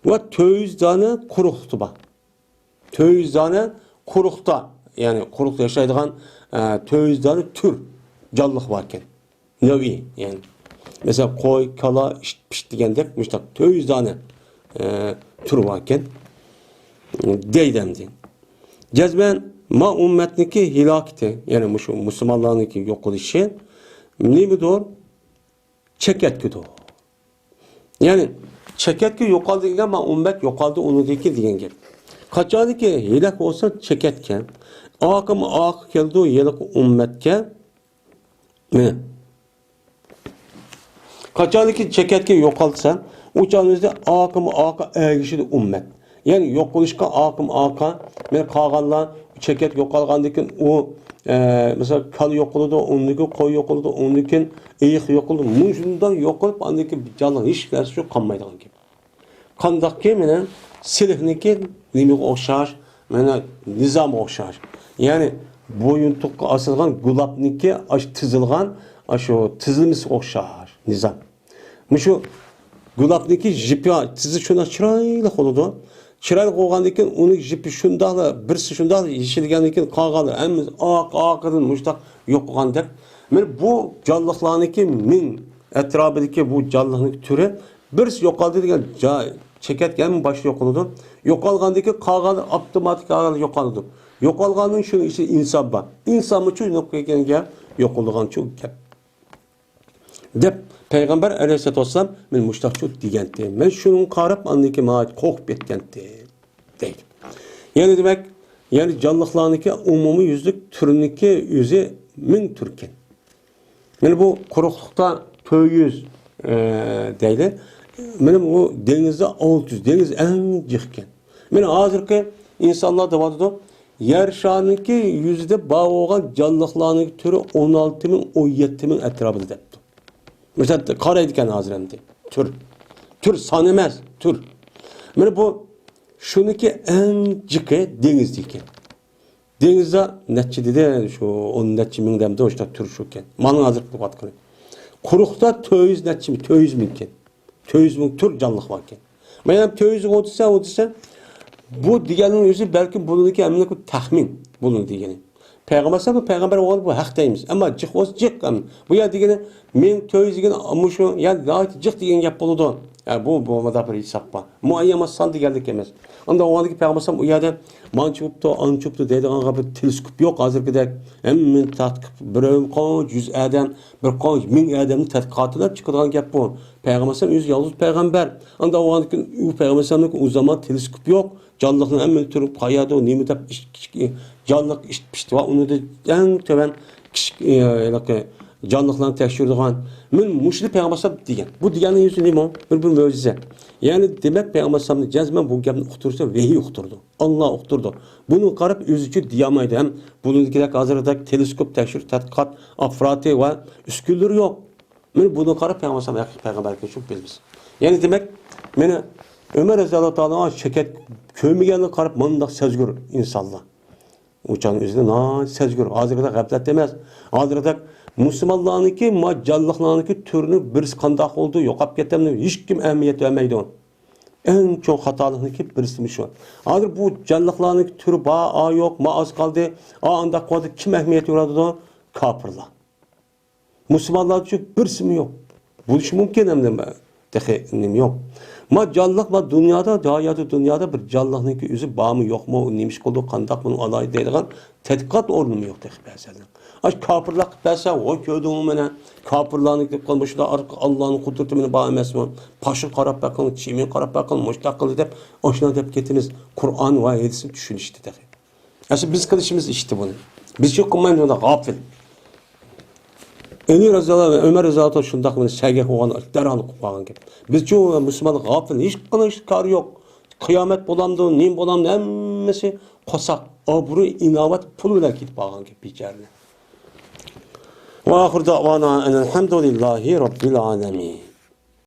Ve 200 tane kuruktu bak. 200 tane kurukta, yani kurukta yaşaydıgan 200 tane tür canlılık varken. Nevi yani. Mesela koy, kala, piş degендek müştak 200 tane tür varken deydemdi. Cezben ma ümmetniki hilakti. Yani şu Müslümanlarınki yok oluşu ne midir? Çeketkidir. Yani çeketki yok oldu degen ma ümmet yok oldu onu deki degen gap. Kaçadı ki hilak olsa çeketken akım ak geldi yelik ümmetke ne? Kaçadı ki çeketki yok olsa uçağınızda akım aka ergişi ümmet. Yani yok oluşka akım aka men kalganlar çeket yok algandikin o mesela kal yok oldu onunki koy yok oldu onunki eyik yok oldu muşundan yok olup andaki canlı hiç narsa yok kalmaydigan gibi. Kandak ki menen silifniki nime oxşar, mena nizam oxşar. Yani boyuntuqqa asılgan gulapniki aş tizilgan aşo tizilmesi oxşar nizam. Muşu gulapniki jipi tizi şuna çıraylı oldu. Çıraylı qoğandikin onu jipi şundaqla birsi şundaqla yeşilgandikin qağalı emmiz aqıdın muştaq yok qoğandek. Men bu canlıqlarniki min etrafındaki bu canlılık türü birisi yok aldı degen çeketken başı yok oldu. Yok algandaki qağalı avtomatik qağalı yok oldu. Yok alganın şu işi insan var. İnsan mı şu noktaya gelgen yok olgan şu gap. Dep Peygamber Aleyhisselatü Vesselam men muştaq şu degende. Men şunun qarab andaki ma qo'rqib ketgende deydi. Yani demek yani canlıqlarniki umumi yüzlük türüniki yüzü min türken. Yani bu quruqluqda 200 deydi. Benim o denizde 600, deniz en cıhken. Benim hazırki insanlar da vardı. Yer şanındaki yüzde bağ olan canlıqlarının türü 16 bin, 17 bin etrafında depti. Mesela karaydiken hazırlandı. Tür sanımaz, tür. Benim bu şununki en cıkı denizdeki. Denizde netçi de şu 10 netçi bin demde o işte tür şuken. Manın hazırlık vatkını. Kuruqda 200 netçi mi? 200 minken. 200 bin tür canlılık varken. Meğer 200 odisa bu digenin yüzü belki bununki emniyet tahmin bunun digeni. Peygamber oğlu bu hak deyimiz. Ama cık olsa cık. Bu ya digeni men 200 digeni ama şu ya daha cık digen yap buludu. Yani bu mada bir hesap var. Muayyama sandı geldik emez. Onda o andaki Peygamber o yerde mançuptu, ançuptu deydiğin gibi teleskop yok hazırgidek. Hemen tatkip bir kaç 100 adam, bir kaç 1000 adamın tatbikatına çıkılan gap bu. Peygamber yüz yalnız peygamber. Onda o andaki Peygamber'in o zaman teleskop yok. Canlılığın hemen türü kayada o nimet canlılık iş pişti var. Onu da en töven canlılıklarını tekşirdiğin men muşli Peygamber diyen. Bu diyenin yüzü ne mi? Bir mucize. Yani demek Peygamber cezmen bu gapni uqtursa vehiy uqturdu. Allah uqturdu. Bunu qarab özücü diyamaydı. Hem bununkiler hazırda teleskop tekşir, tadqiqat, afrati ve üskünleri yok. Men bunu qarab Peygamber'e çok bilmiz. Yani demek meni Ömer Raziyallahu anhu şeket kömügenini qarab mandaq sezgür insanlar. Uçan özüne sezgür. Hazırda gaflet demez. Hazırda Müslümanlarınki canlıqlarınki türünü birisi qandaq oldu, yoqap ketemni hiç kim ehemmiyet vermeydi onu. En çok hatalıqniki birisi şu. Hazır bu canlıqlarınki türü ba yok, ma az kaldı. Anda qo'ydi kim ehemmiyet veradi? Kafirlar. Müslümanlar için birisi mi yok? Bu iş mümkün hem de yok. Ma canlıq va dünyada, hayatı dünyada bir canlıqnınki özü bağımı yok mu, neymiş kolu, kandak bunu alay deyilgan tədqiqat ornumu yok deyik bəzədən. Aş kapırlaq bəsə, o köydüğümü mənə, kapırlarını gidip qalmışlar, Allah'ın kudreti məni bağ eməsmi, paşı qarab bakın, çimin qarab bakın, muştaq qılı deyip, oşuna deyip getiniz, Kur'an ve hadisi düşün işte deyik. Aslında biz kılışımız işte bunu. Biz çok kumayın onda gafil. Ömer Rıza'da şundaq məni səgək oğan, dərhanı qupağın gibi. Biz çok Müslümanlık gafil, hiç kar yok. Kıyamet bolamdı, neyim bolamdı, emmesi kosak. Abru, inavat, pul ile gidip bağın gibi biçerli. Ve ahir davana enelhamdülillahi rabbil alemin.